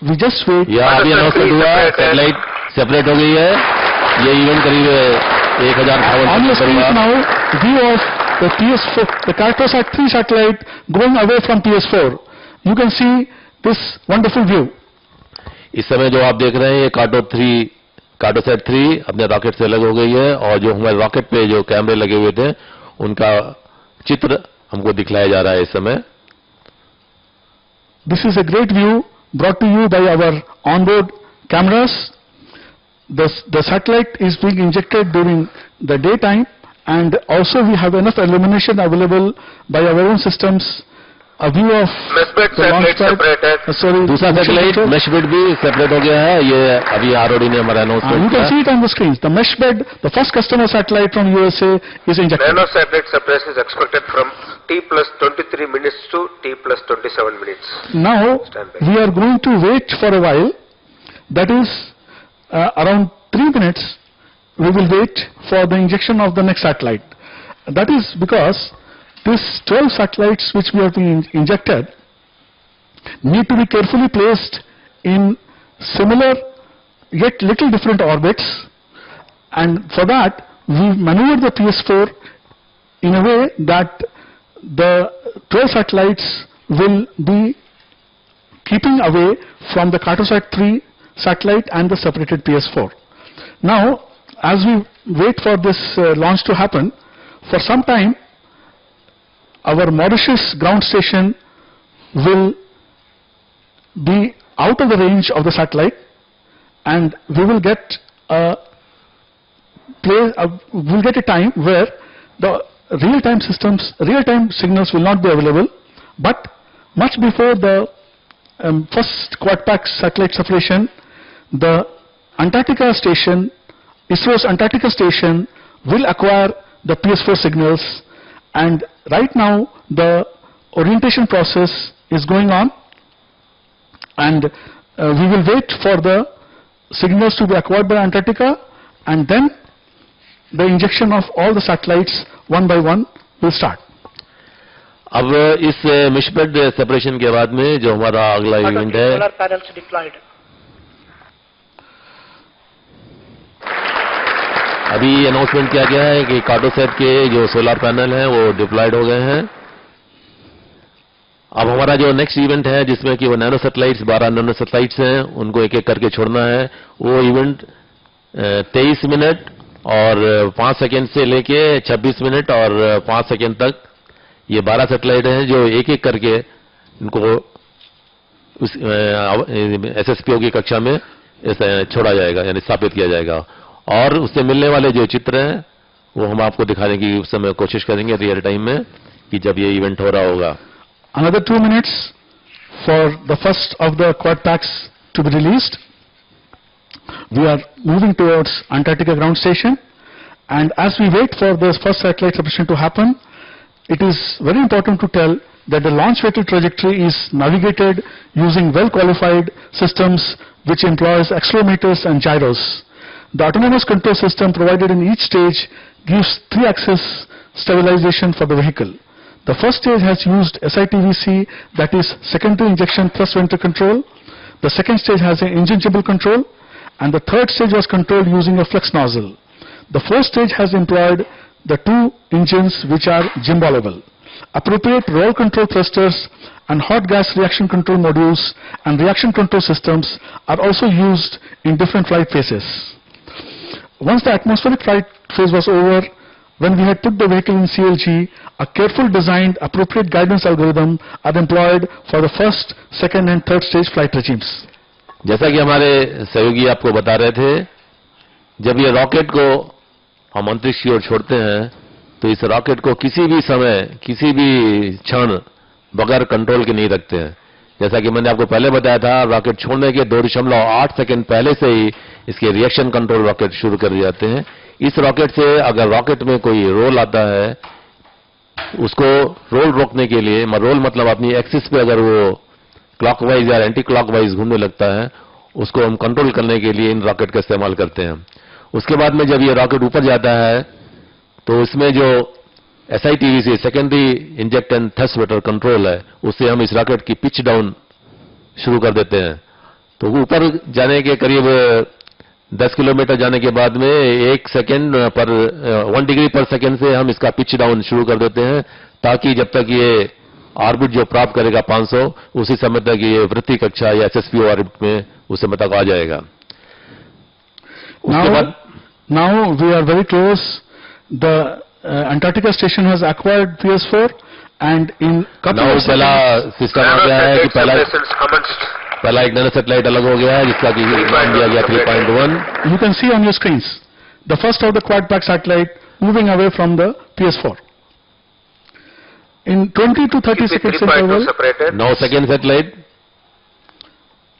we just wait. यहाँ अभी announcement हुआ, satellite separate हो गई है। ये event करीब 1058 On your screen now, view of the PS4, the Cartosat 3 satellite going away from PS4. You can see this wonderful view. इस समय जो आप देख रहे हैं ये कार्टोसैट 3 अपने रॉकेट से अलग हो गई है, और जो हमारे रॉकेट पे जो कैमरे लगे हुए थे उनका चित्र हमको दिखलाया जा रहा है इस समय। This is a great view brought to you by our onboard cameras. The satellite is being injected during the daytime, and also we have enough illumination available by our own systems. A view of the launch pad. दूसरा satellite mesh bed भी separate हो गया है, ये अभी ROD ने हमारा announcement You can see it on the screens. The mesh bed, the first customer satellite from USA is injected. Nanosatellite separation is expected from T plus 23 minutes to T plus 27 minutes. Now we are going to wait for a while. That is around 3 minutes. We will wait for the injection of the next satellite. That is because these 12 satellites which we have been injected need to be carefully placed in similar yet little different orbits, and for that we maneuvered the PS4 in a way that the 12 satellites will be keeping away from the Cartosat 3 satellite and the separated PS4. Now, as we wait for this launch to happen, for some time our Mauritius ground station will be out of the range of the satellite, and we will get a time where the real-time signals will not be available, but much before the first quad-pack satellite separation, the Antarctica station, ISRO's Antarctica station, will acquire the PS4 signals, and right now the orientation process is going on, And we will wait for the signals to be acquired by Antarctica, and then the injection of all the satellites one by one will start. अब इस मिशबेड separation के बाद में जो हमारा अगला event है, solar panels deployed. अभी अनाउंसमेंट किया गया है कि कार्टोसैट के जो सोलर पैनल हैं वो डिप्लॉयड हो गए हैं. अब हमारा जो नेक्स्ट इवेंट है जिसमें कि वो नैनो सैटेलाइट्स 12 नैनो सैटेलाइट्स हैं, उनको एक एक करके छोड़ना है. वो इवेंट 23 मिनट और 5 सेकेंड से लेके 26 मिनट और 5 सेकेंड तक ये 12 सैटेलाइट हैं जो एक एक करके इनको उस एसएसपीओ की कक्षा में छोड़ा जाएगा, यानी स्थापित किया जाएगा. और उससे मिलने वाले जो चित्र हैं वो हम आपको दिखाने की उस समय कोशिश करेंगे रियल टाइम में कि जब ये इवेंट हो रहा होगा. Another 2 minutes for the first of the quad packs to be released. We are moving towards Antarctica ground station, and as we wait for the first satellite separation to happen, it is very important to tell that the launch vehicle trajectory is navigated using well-qualified systems which employs accelerometers and gyros. The autonomous control system provided in each stage gives 3-axis stabilization for the vehicle. The first stage has used SITVC, that is secondary injection thrust vector control. The second stage has an engine gimbal control, and the third stage was controlled using a flex nozzle. The fourth stage has employed the 2 engines which are gimballable. Appropriate roll control thrusters and hot gas reaction control modules and reaction control systems are also used in different flight phases. Once the atmospheric flight phase was over, when we had put the vehicle in CLG, a carefully designed appropriate guidance algorithm are employed for the first, second and third stage flight regimes. जैसा कि हमारे सहयोगी आपको बता रहे थे, जब ये रॉकेट को हम अंतरिक्ष की ओर छोड़ते हैं तो इस रॉकेट को किसी भी समय, किसी भी क्षण बगैर कंट्रोल के नहीं रखते हैं. जैसा कि मैंने आपको पहले बताया था, रॉकेट छोड़ने के 2.8 सेकंड पहले से ही इसके रिएक्शन कंट्रोल रॉकेट शुरू कर दिए जाते हैं. इस रॉकेट से अगर रॉकेट में कोई रोल आता है, उसको रोल रोकने के लिए, रोल मतलब अपनी एक्सिस पे अगर वो क्लॉकवाइज या एंटी क्लॉकवाइज घूमने लगता है, उसको हम कंट्रोल करने के लिए इन रॉकेट का इस्तेमाल करते हैं. उसके बाद में जब ये रॉकेट ऊपर जाता है तो इसमें जो SITVC secondary inject and thrust vector control है, उससे हम इस रॉकेट की पिच डाउन शुरू कर देते हैं. तो ऊपर जाने के करीब 10 किलोमीटर जाने के बाद में 1 सेकेंड पर 1 डिग्री पर सेकेंड से हम इसका पिच डाउन शुरू कर देते हैं, ताकि जब तक ये ऑर्बिट जो प्राप्त करेगा 500, उसी समय तक ये वृत्ति कक्षा या SSPO ऑर्बिट में उस समय तक आ जाएगा. उसके बाद now we are very close. The Antarctica station has acquired PS4, and in couple of पहला सिस्टम आ गया है कि पहला एक नैनो सैटेलाइट अलग हो गया है जिसका कि नाम दिया गया 3.1. You can see on your screens the first of the quad pack satellite moving away from the PS4. In 20 to 30 seconds interval, now second satellite.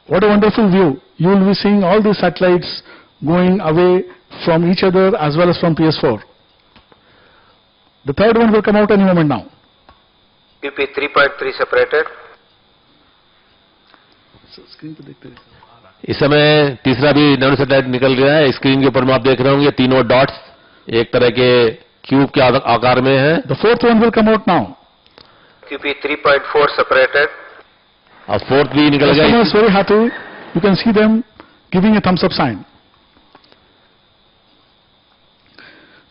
What a wonderful view. You will be seeing all these satellites going away from each other as well as from PS4. The third one will come out any moment now. PP 3.3 separated. इस समय तीसरा भी nano satellite निकल गया है. Screen के ऊपर में आप देख रहे होंगे तीनों डॉट्स एक तरह के क्यूब के आकार में है. The fourth one will come out now. QP 3.4 separated. और फोर्थ भी निकल गया. Customer is very happy. You can see them giving a thumbs up sign.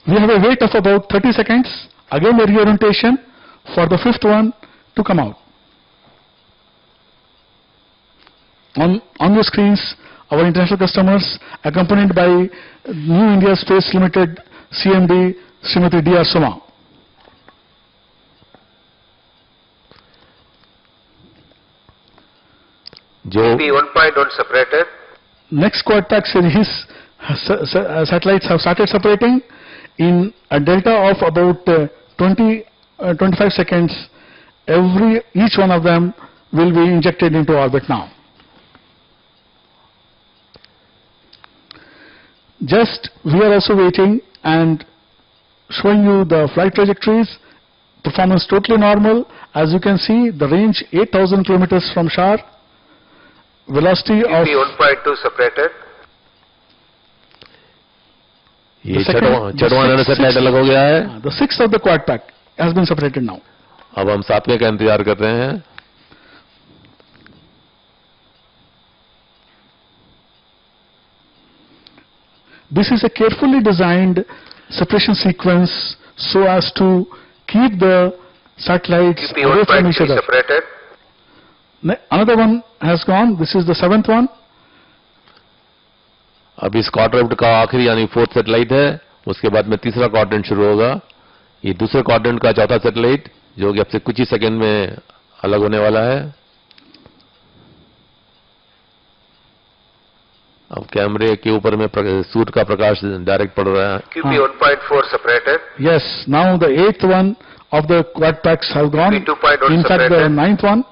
We have a wait of about 30 seconds. Again a reorientation for the fifth one to come out. On your screens, our international customers, accompanied by New India Space Limited CMD Srimati D.R. Suma. QP 1.1 separated. Next quad pack series satellites have started separating in a delta of about 25 seconds. Each one of them will be injected into orbit now. Just we are also waiting and showing you the flight trajectories. Performance totally normal. As you can see, the range 8,000 kilometers from SHAR. velocity of QP 1.2 separated. ये छठवां nanosatellite अलग हो गया है. the sixth of the quad pack has been separated now. अब हम सातवें का इंतजार कर रहे हैं. This is a carefully designed separation sequence so as to keep the satellites QP away from 1.3 each other. separated. Another one has gone. This is the seventh one. अब इस क्वाड्रेंट का आखिरी यानी फोर्थ सैटेलाइट है. उसके बाद में तीसरा क्वाड्रेंट शुरू होगा. ये दूसरे क्वाड्रेंट का चौथा सैटेलाइट जो कि अब से कुछ ही सेकंड में अलग होने वाला है. अब कैमरे के ऊपर में सूट का प्रकाश डायरेक्ट पड़ रहा है. QP 1.4 separated. Yes, now the eighth one of the quad packs have gone. QP 2.1 In fact, the separated. ninth one.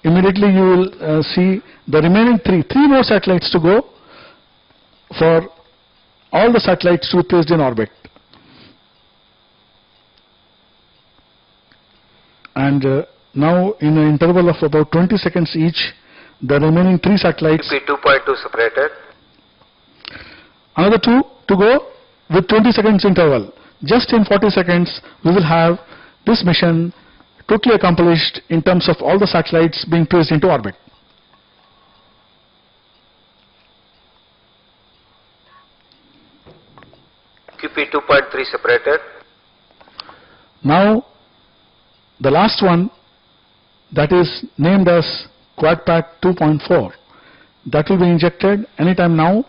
Immediately you will see the remaining three more satellites to go for all the satellites to be placed in orbit. And now in an interval of about 20 seconds each, the remaining three satellites, QP 2.2 separated. another two to go with 20 seconds interval. Just in 40 seconds, we will have this mission totally accomplished in terms of all the satellites being placed into orbit. QP 2.3 separated. Now, the last one, that is named as Quad Pack 2.4, that will be injected anytime now.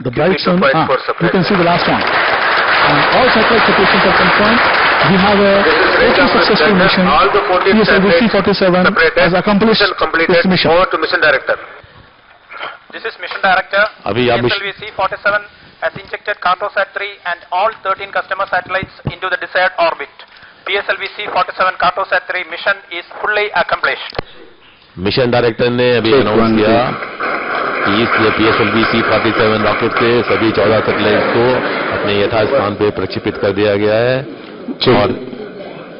The bright zone, you can see the last one. And all satellite separations are confirmed. We have a total successful mission. All the 14 PSLV C47 has accomplished its mission. Over to mission director. This is mission director. अभी आप PSLV C47 has injected Cartosat 3 and all 13 customer satellites into the desired orbit. PSLV C47 Cartosat 3 mission is fully accomplished. Mission director ने अभी announce किया कि इस PSLV C47 rocket से सभी 14 satellite को अपने यथास्थान पे प्रक्षेपित कर दिया गया है. और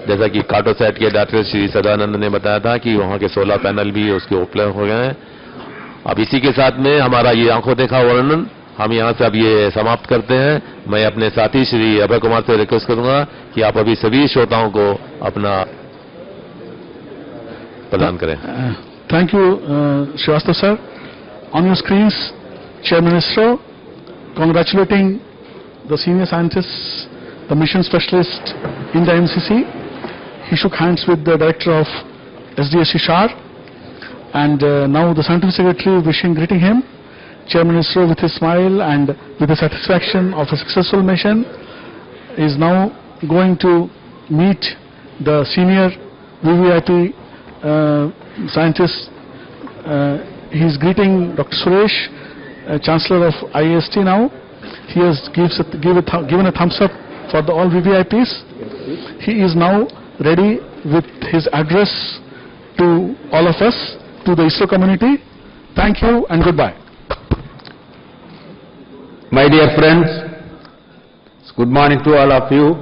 जैसा कि कार्टोसैट के डायरेक्टर श्री सदानंद ने बताया था कि वहां के 16 पैनल भी उसके उपलब्ध हो गए हैं. अब इसी के साथ में हमारा ये आंखों देखा वर्णन हम यहां से अब ये समाप्त करते हैं. मैं अपने साथी श्री अभय कुमार से रिक्वेस्ट करूंगा कि आप अभी सभी श्रोताओं को अपना प्रदान करें. Thank you, Srivastava sir. On your screens, Chairman ISRO congratulating the senior scientists, the mission specialist in the MCC. He shook hands with the director of SDSC SHAR, and now the scientific secretary greeting him. Chairman ISRO with his smile and with the satisfaction of a successful mission is now going to meet the senior VVIP scientist. He is greeting Dr. Suresh, Chancellor of IAST now. He has given a thumbs up for all VVIPs. He is now ready with his address to all of us, to the ISRO community. Thank you and goodbye. My dear friends, good morning to all of you.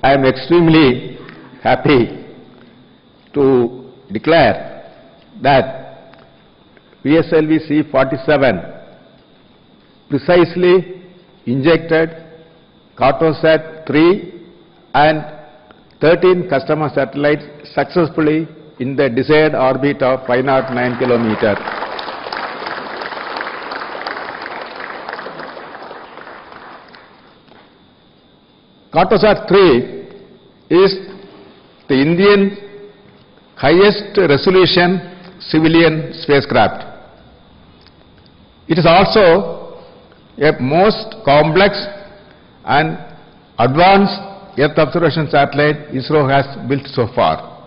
I am extremely happy to declare that PSLV C47 precisely injected Cartosat 3 and 13 customer satellites successfully in the desired orbit of 509 kilometers. Cartosat 3 is the Indian highest resolution civilian spacecraft. It is also a most complex and advanced Earth observation satellite ISRO has built so far.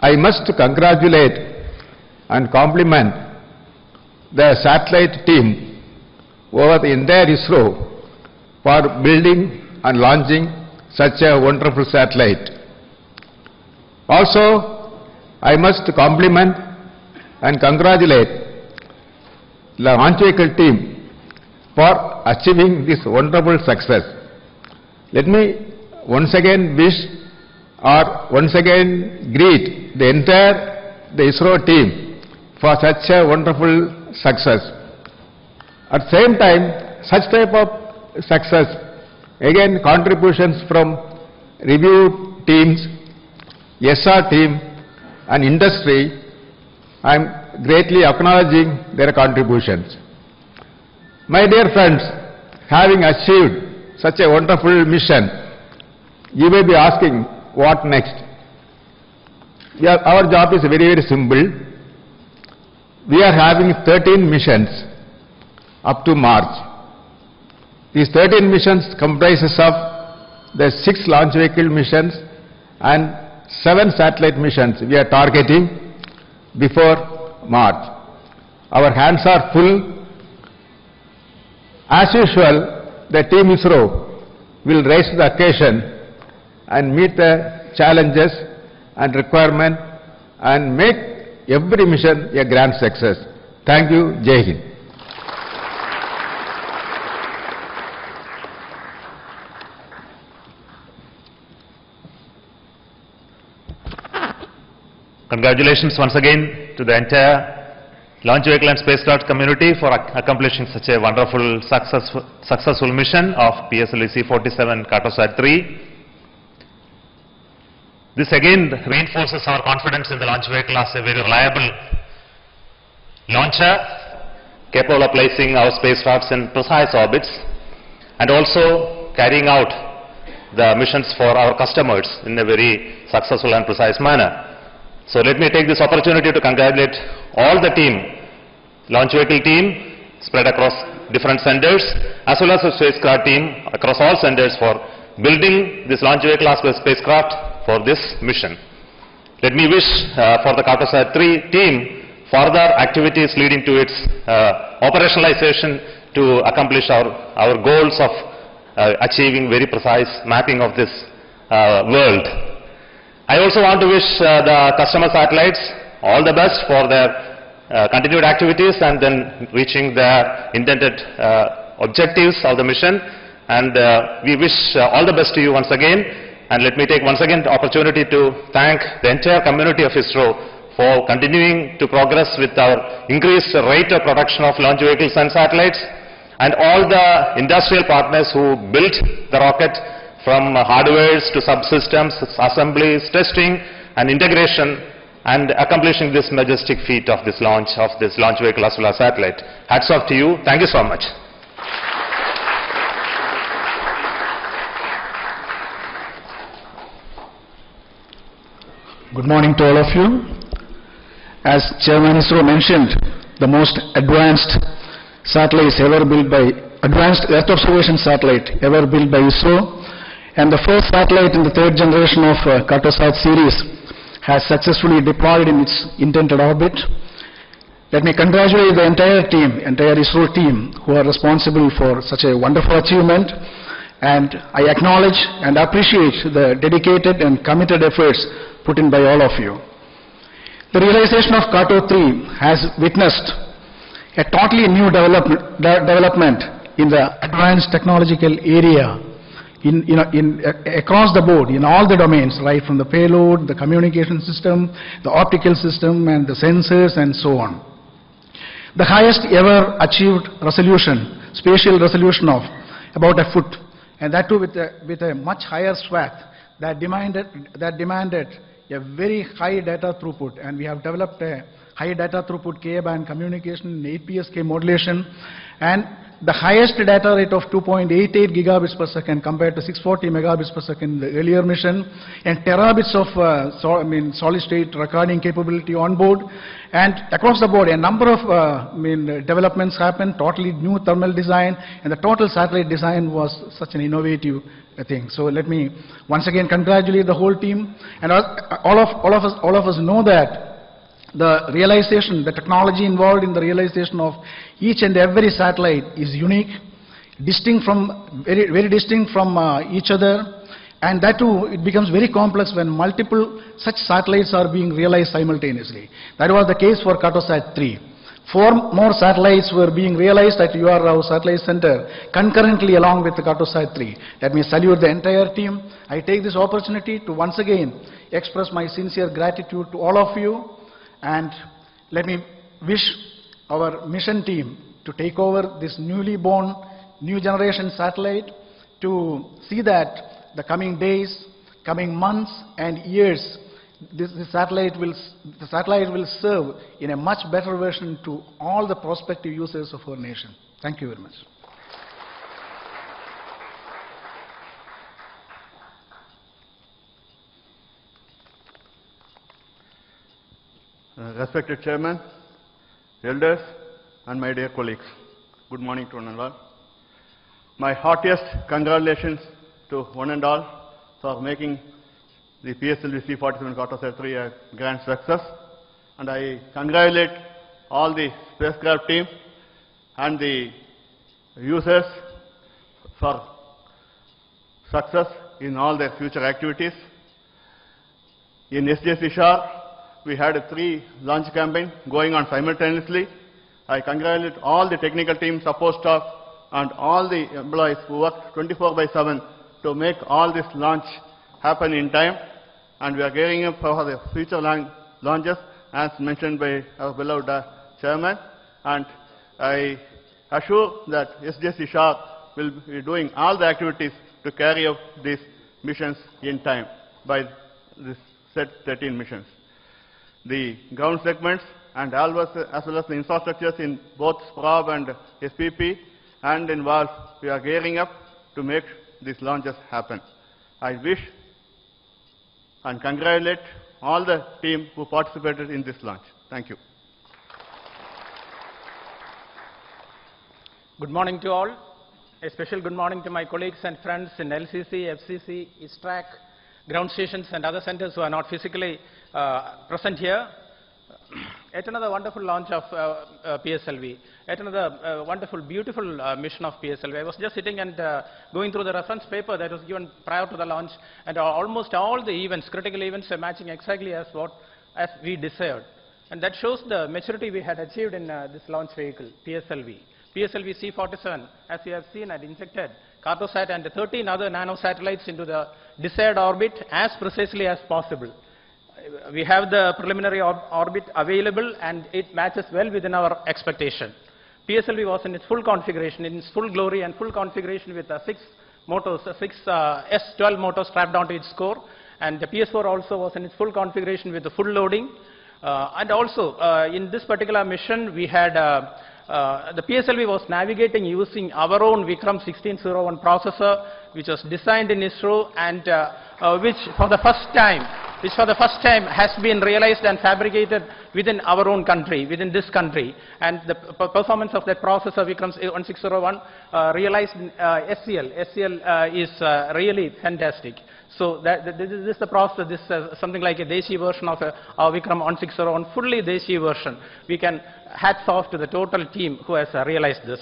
I must congratulate and compliment the satellite team over the entire ISRO for building and launching such a wonderful satellite. Also, I must compliment and congratulate the launch vehicle team for achieving this wonderful success. Let me once again wish or once again greet the entire ISRO team for such a wonderful success. At the same time, such type of success, again contributions from review teams, SHAR team and industry, I am greatly acknowledging their contributions. My dear friends, having achieved such a wonderful mission, you may be asking, what next? Our job is very, very simple. We are having 13 missions up to March. These 13 missions comprises of the 6 launch vehicle missions and 7 satellite missions we are targeting before March. Our hands are full. As usual, the team ISRO will rise to the occasion and meet the challenges and requirement and make every mission a grand success. Thank you. Jai Hind. Congratulations once again to the entire launch vehicle and spacecraft community for accomplishing such a wonderful, successful mission of PSLV C47 Cartosat 3. This again reinforces our confidence in the launch vehicle as a very reliable launcher, capable of placing our spacecrafts in precise orbits and also carrying out the missions for our customers in a very successful and precise manner. So let me take this opportunity to congratulate all the team, launch vehicle team spread across different centers, as well as the spacecraft team across all centers for building this launch vehicle as well as spacecraft for this mission. Let me wish for the Cartosat 3 team further activities leading to its operationalization to accomplish our goals of achieving very precise mapping of this world. I also want to wish the customer satellites all the best for their continued activities and then reaching their intended objectives of the mission. And we wish all the best to you once again. And let me take once again the opportunity to thank the entire community of ISRO for continuing to progress with our increased rate of production of launch vehicles and satellites, and all the industrial partners who built the rocket, from hardwares to subsystems, assemblies, testing and integration, and accomplishing this majestic feat of this launch vehicle as well as satellite. Hats off to you. Thank you so much. Good morning to all of you. As Chairman ISRO mentioned, the most advanced satellites ever built by, advanced Earth observation satellite ever built by ISRO, and the first satellite in the 3rd generation of Cartosat series has successfully deployed in its intended orbit. Let me congratulate the entire team, entire ISRO team, who are responsible for such a wonderful achievement, and I acknowledge and appreciate the dedicated and committed efforts put in by all of you. The realization of Carto 3 has witnessed a totally new development in the advanced technological area across the board, in all the domains, right from the payload, the communication system, the optical system, and the sensors, and so on. The highest ever achieved resolution, spatial resolution of about a foot, and that too with a much higher swath that demanded a very high data throughput, and we have developed a high data throughput Ka-band communication in 8PSK modulation, and the highest data rate of 2.88 gigabits per second compared to 640 megabits per second in the earlier mission, and terabits of solid state recording capability on board, and across the board a number of developments happened, totally new thermal design, and the total satellite design was such an innovative thing. So let me once again congratulate the whole team, and all of us know that the realization, the technology involved in the realization of each and every satellite is unique, distinct from, very distinct from each other, and that too, it becomes very complex when multiple such satellites are being realized simultaneously. That was the case for Cartosat 3. 4 more satellites were being realized at UR Satellite Center concurrently along with the Cartosat 3. Let me salute the entire team. I take this opportunity to once again express my sincere gratitude to all of you, and let me wish our mission team to take over this newly born new generation satellite, to see that the coming days, coming months and years, the satellite will serve in a much better version to all the prospective users of our nation. Thank you very much. Respected Chairman, elders and my dear colleagues, good morning to one and all. My heartiest congratulations to one and all for making the PSLV C47 Cartosat 3 a grand success, and I congratulate all the spacecraft team and the users for success in all their future activities. In SHAR, we had a 3 launch campaign going on simultaneously. I congratulate all the technical team, support staff, and all the employees who worked 24/7 to make all this launch happen in time. And we are gearing up for the future launches, as mentioned by our beloved Chairman. And I assure that SHAR will be doing all the activities to carry out these missions in time by this set 13 missions. The ground segments and as well as the infrastructures in both SPROB and SPP and in VALS, we are gearing up to make these launches happen. I wish and congratulate all the team who participated in this launch. Thank you. Good morning to all. A special good morning to my colleagues and friends in LCC, FCC, ISTRAC, ground stations and other centers who are not physically present here. Yet another wonderful launch of PSLV. Yet another wonderful, beautiful mission of PSLV. I was just sitting and going through the reference paper that was given prior to the launch, and almost all the events, critical events, are matching exactly as we desired. And that shows the maturity we had achieved in this launch vehicle, PSLV. PSLV C47, as you have seen, had injected Cartosat and 13 other nanosatellites into the desired orbit as precisely as possible. We have the preliminary orbit available, and it matches well within our expectation. PSLV was in its full configuration, in its full glory and full configuration with 6 motors, 6 S12 motors strapped onto its core, and the PS4 also was in its full configuration with the full loading. And also, in this particular mission, we had the PSLV was navigating using our own Vikram 1601 processor, which was designed in ISRO and which for the first time has been realized and fabricated within our own country, within this country. And the performance of that processor, Vikram 1601, realized in SCL. SCL is really fantastic. So this is the process. This is something like a Deshi version of our Vikram 1601, fully Deshi version. We can hats off to the total team who has realized this.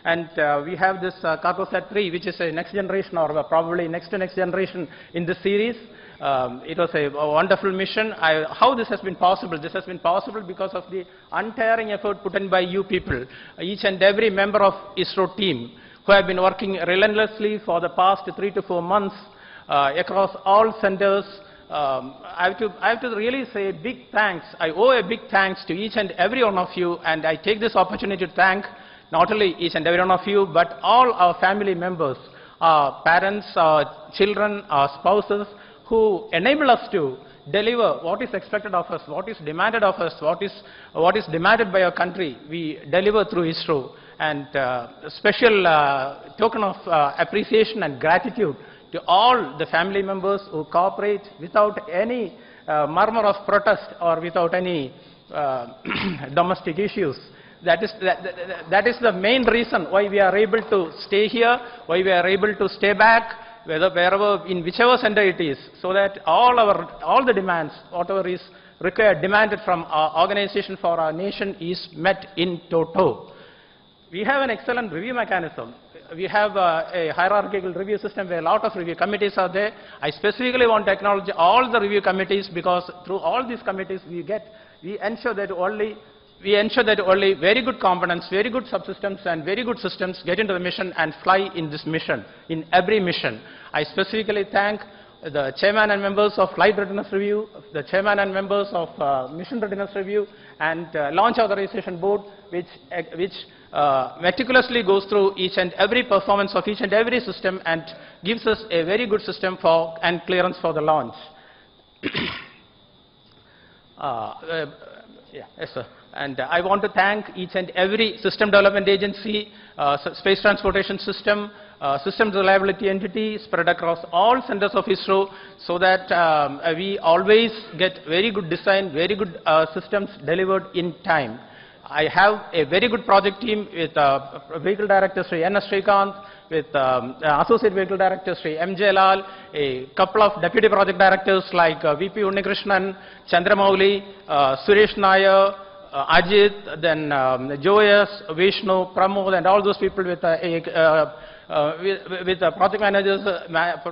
And we have this Cartosat 3, which is a next generation or probably next to next generation in this series. It was a wonderful mission. How this has been possible? This has been possible because of the untiring effort put in by you people, each and every member of ISRO team, who have been working relentlessly for the past 3 to 4 months across all centers. I have to really say a big thanks. I owe a big thanks to each and every one of you, and I take this opportunity to thank not only each and every one of you, but all our family members, our parents, our children, our spouses, who enable us to deliver what is expected of us, what is demanded of us, what is demanded by our country. We deliver through ISRO. And special token of appreciation and gratitude to all the family members who cooperate without any murmur of protest or without any domestic issues. That is the main reason why we are able to stay here, why we are able to stay back, wherever, in whichever center it is, so that all the demands, whatever is required, demanded from our organization for our nation is met in toto. We have an excellent review mechanism. We have a hierarchical review system where a lot of review committees are there. I specifically want to acknowledge all the review committees, because through all these committees we ensure that only we ensure that only very good components, very good subsystems and very good systems get into the mission and fly in this mission, in every mission. I specifically thank the chairman and members of Flight Readiness Review, the chairman and members of Mission Readiness Review and Launch Authorization Board, which meticulously goes through each and every performance of each and every system and gives us a very good system for and clearance for the launch. Yes, sir. And I want to thank each and every system development agency, space transportation system, systems reliability entity spread across all centers of ISRO, so that we always get very good design, very good systems delivered in time. I have a very good project team with Vehicle Director Sri N. S. Srikanth, with Associate Vehicle Director Sri M. J. Lal, a couple of Deputy Project Directors like VP Unnikrishnan, Chandramouli, Suresh Nair, Ajit, then Joyas, Vishnu, Pramod, and all those people with project managers,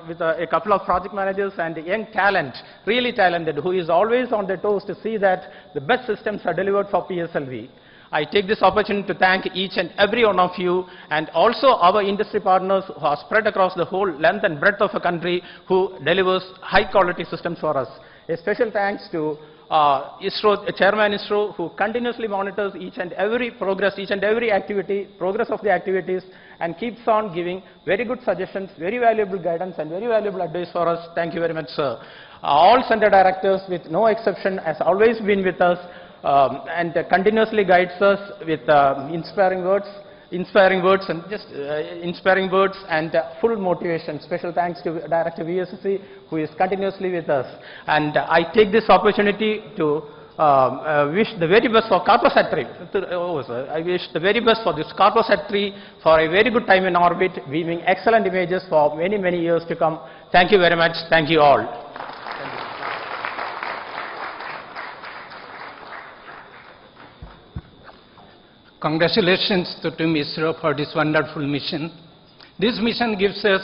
with a couple of project managers and young talent, really talented, who is always on their toes to see that the best systems are delivered for PSLV. I take this opportunity to thank each and every one of you, and also our industry partners who are spread across the whole length and breadth of the country, who delivers high quality systems for us. A special thanks to ISRO, Chairman ISRO, who continuously monitors each and every progress, each and every activity, progress of the activities, and keeps on giving very good suggestions, very valuable guidance, and very valuable advice for us. Thank you very much, sir. All center directors, with no exception, has always been with us and continuously guides us with inspiring words and full motivation. Special thanks to Director VSC, who is continuously with us. And I take this opportunity to wish the very best for Cartosat 3. I wish the very best for this Cartosat 3 for a very good time in orbit, beaming excellent images for many, many years to come. Thank you very much. Thank you all. Congratulations to Team ISRO for this wonderful mission. This mission gives us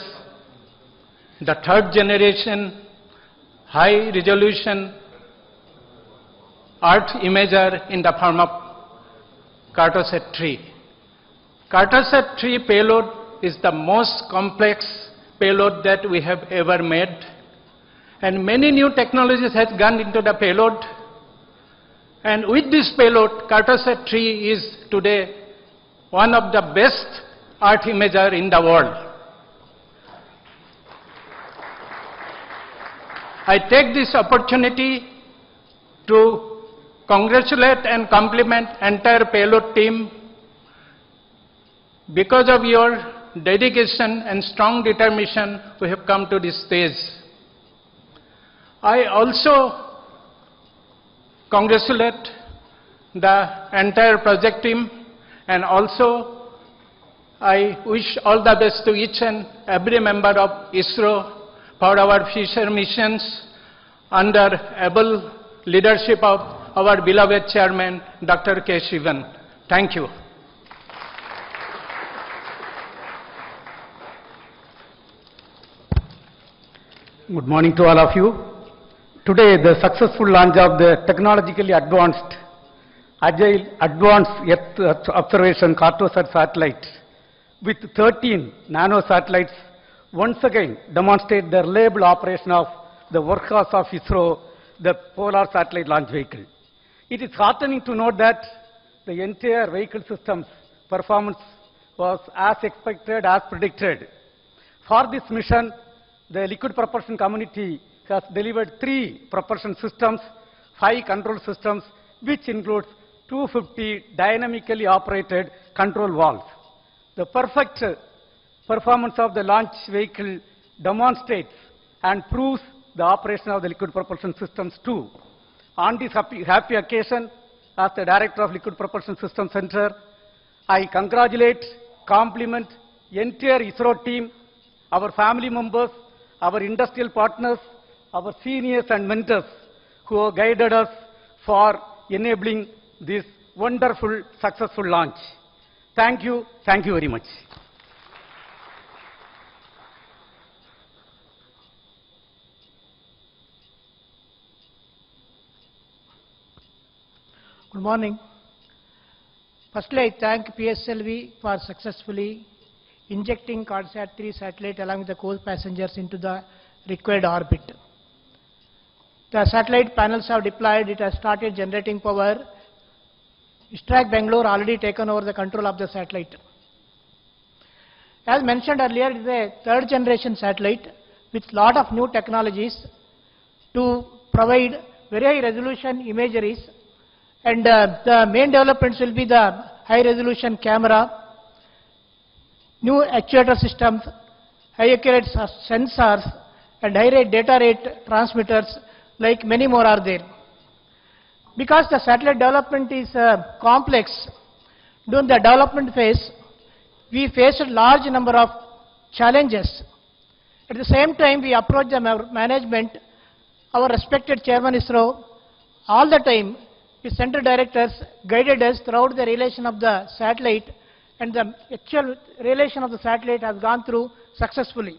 the third generation high resolution Earth imager in the form of Cartosat 3. Cartosat 3 payload is the most complex payload that we have ever made, and many new technologies have gone into the payload. And with this payload, Cartosat 3 is today one of the best Earth imager in the world. I take this opportunity to congratulate and compliment entire payload team. Because of your dedication and strong determination, we have come to this stage. I also congratulate the entire project team, and also I wish all the best to each and every member of ISRO for our future missions under able leadership of our beloved chairman, Dr. K. Shivan. Thank you. Good morning to all of you. Today, the successful launch of the technologically advanced, agile, advanced Earth observation Cartosat satellite with 13 nanosatellites once again demonstrate the reliable operation of the workhorse of ISRO, the Polar Satellite Launch Vehicle. It is heartening to note that the entire vehicle system's performance was as expected, as predicted. For this mission, the liquid propulsion community has delivered 3 propulsion systems, 5 control systems, which includes 250 dynamically operated control valves. The perfect performance of the launch vehicle demonstrates and proves the operation of the liquid propulsion systems too. On this happy occasion, as the Director of Liquid Propulsion System Center, I congratulate, compliment entire ISRO team, our family members, our industrial partners, our seniors and mentors who have guided us for enabling this wonderful, successful launch. Thank you very much. Good morning. Firstly, I thank PSLV for successfully injecting Cartosat 3 satellite along with the core passengers into the required orbit. The satellite panels have deployed, it has started generating power. ISRO Bangalore already taken over the control of the satellite. As mentioned earlier, it is a third generation satellite with lot of new technologies to provide very high resolution imageries, and the main developments will be the high resolution camera, new actuator systems, high accurate sensors, and high rate data rate transmitters, like many more are there. Because the satellite development is complex, during the development phase, we faced a large number of challenges. At the same time, we approached the management, our respected Chairman ISRO, all the time, the center directors guided us throughout the realization of the satellite, and the actual realization of the satellite has gone through successfully.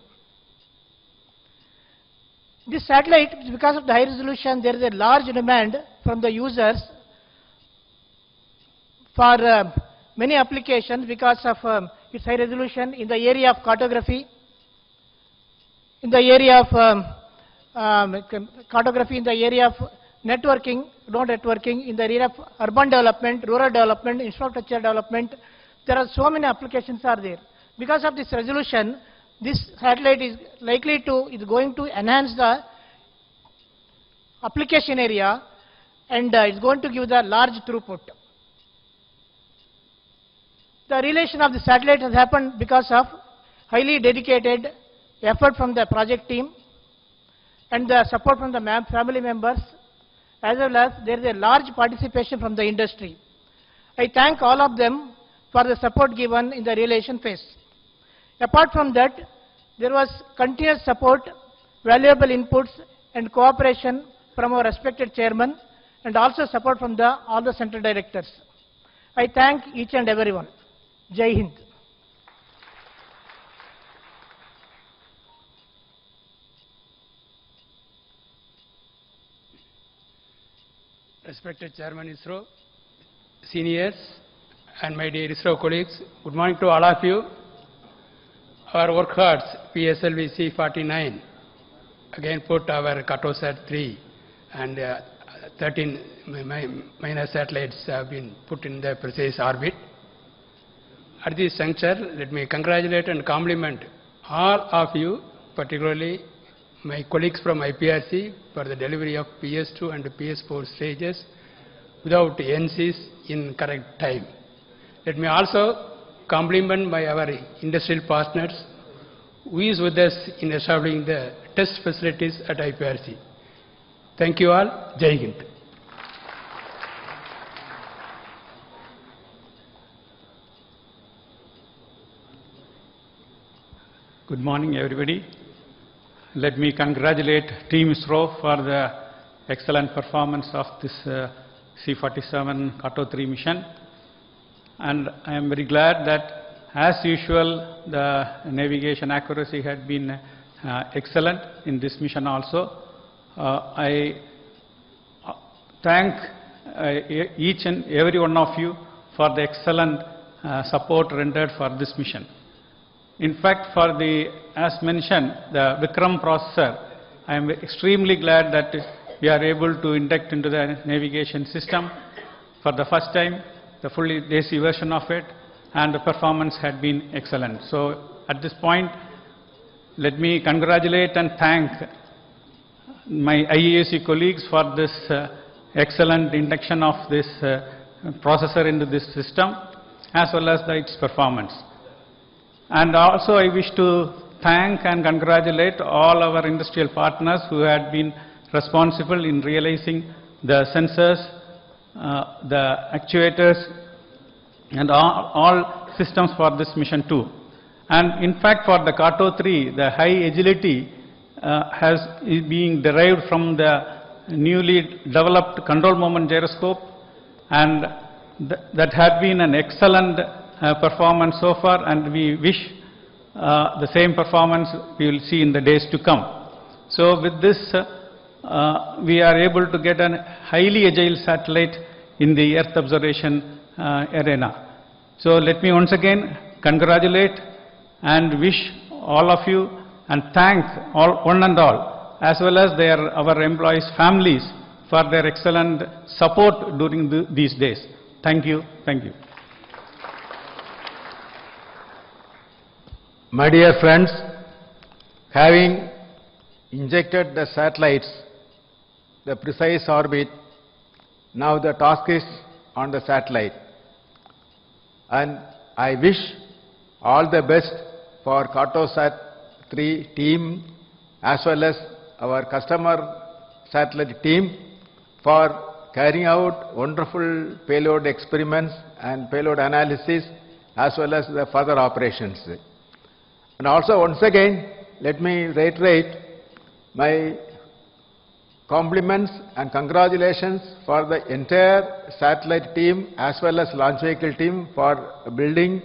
This satellite, because of the high resolution, there is a large demand from the users for many applications because of its high resolution in the area of cartography, in the area of networking, road networking, in the area of urban development, rural development, infrastructure development. There are so many applications are there. Because of this resolution, this satellite is going to enhance the application area, and it's going to give the large throughput. The realization of the satellite has happened because of highly dedicated effort from the project team and the support from the family members, as well as there is a large participation from the industry. I thank all of them for the support given in the realization phase. Apart from that, there was continuous support, valuable inputs and cooperation from our respected chairman, and also support from all the center directors. I thank each and everyone. Jai Hind. Respected Chairman ISRO, seniors, and my dear ISRO colleagues, good morning to all of you. Our workhorse PSLV C49 again put our Cartosat 3 and 13 minor satellites have been put in the precise orbit. At this juncture, let me congratulate and compliment all of you, particularly my colleagues from IPRC, for the delivery of PS2 and PS4 stages without NCs in correct time. Let me also compliment our industrial partners who is with us in establishing the test facilities at IPRC. Thank you all. Jai Hind. Good morning, everybody. Let me congratulate Team ISRO for the excellent performance of this C47 Carto 3 mission. And I am very glad that, as usual, the navigation accuracy had been excellent in this mission also. I thank each and every one of you for the excellent support rendered for this mission. In fact, as mentioned, the Vikram processor, I am extremely glad that we are able to induct into the navigation system for the first time, the fully Desi version of it, and the performance had been excellent. So at this point, let me congratulate and thank my IAC colleagues for this excellent induction of this processor into this system, as well as its performance. And also I wish to thank and congratulate all our industrial partners who had been responsible in realizing the sensors, the actuators, and all systems for this mission too. And in fact, for the Carto 3, the high agility is being derived from the newly developed control moment gyroscope, and that had been an excellent performance so far, and we wish the same performance we will see in the days to come. So with this, we are able to get a highly agile satellite in the Earth observation arena. So let me once again congratulate and wish all of you and thank one and all, as well as our employees' families for their excellent support during these days. Thank you. Thank you. My dear friends, having injected the satellites, the precise orbit, now the task is on the satellite. And I wish all the best for Cartosat 3 team as well as our customer satellite team for carrying out wonderful payload experiments and payload analysis as well as the further operations. And also once again, let me reiterate my compliments and congratulations for the entire satellite team as well as launch vehicle team for building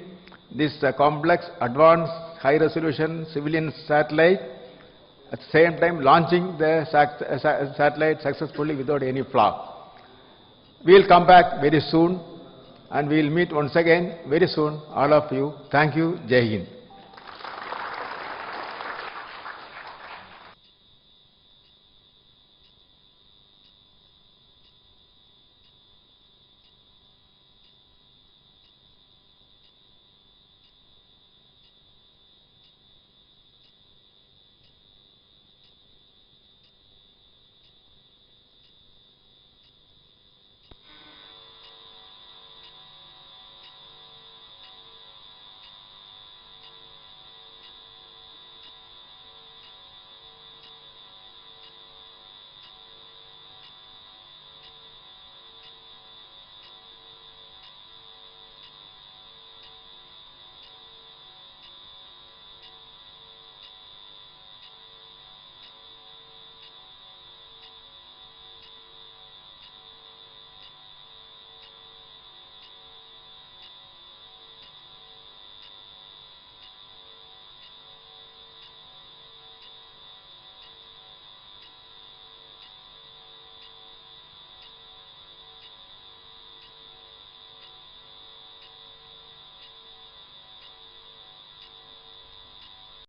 this complex, advanced, high-resolution civilian satellite, at the same time launching the satellite successfully without any flaw. We will come back very soon and we will meet once again very soon, all of you. Thank you. Jai Hind.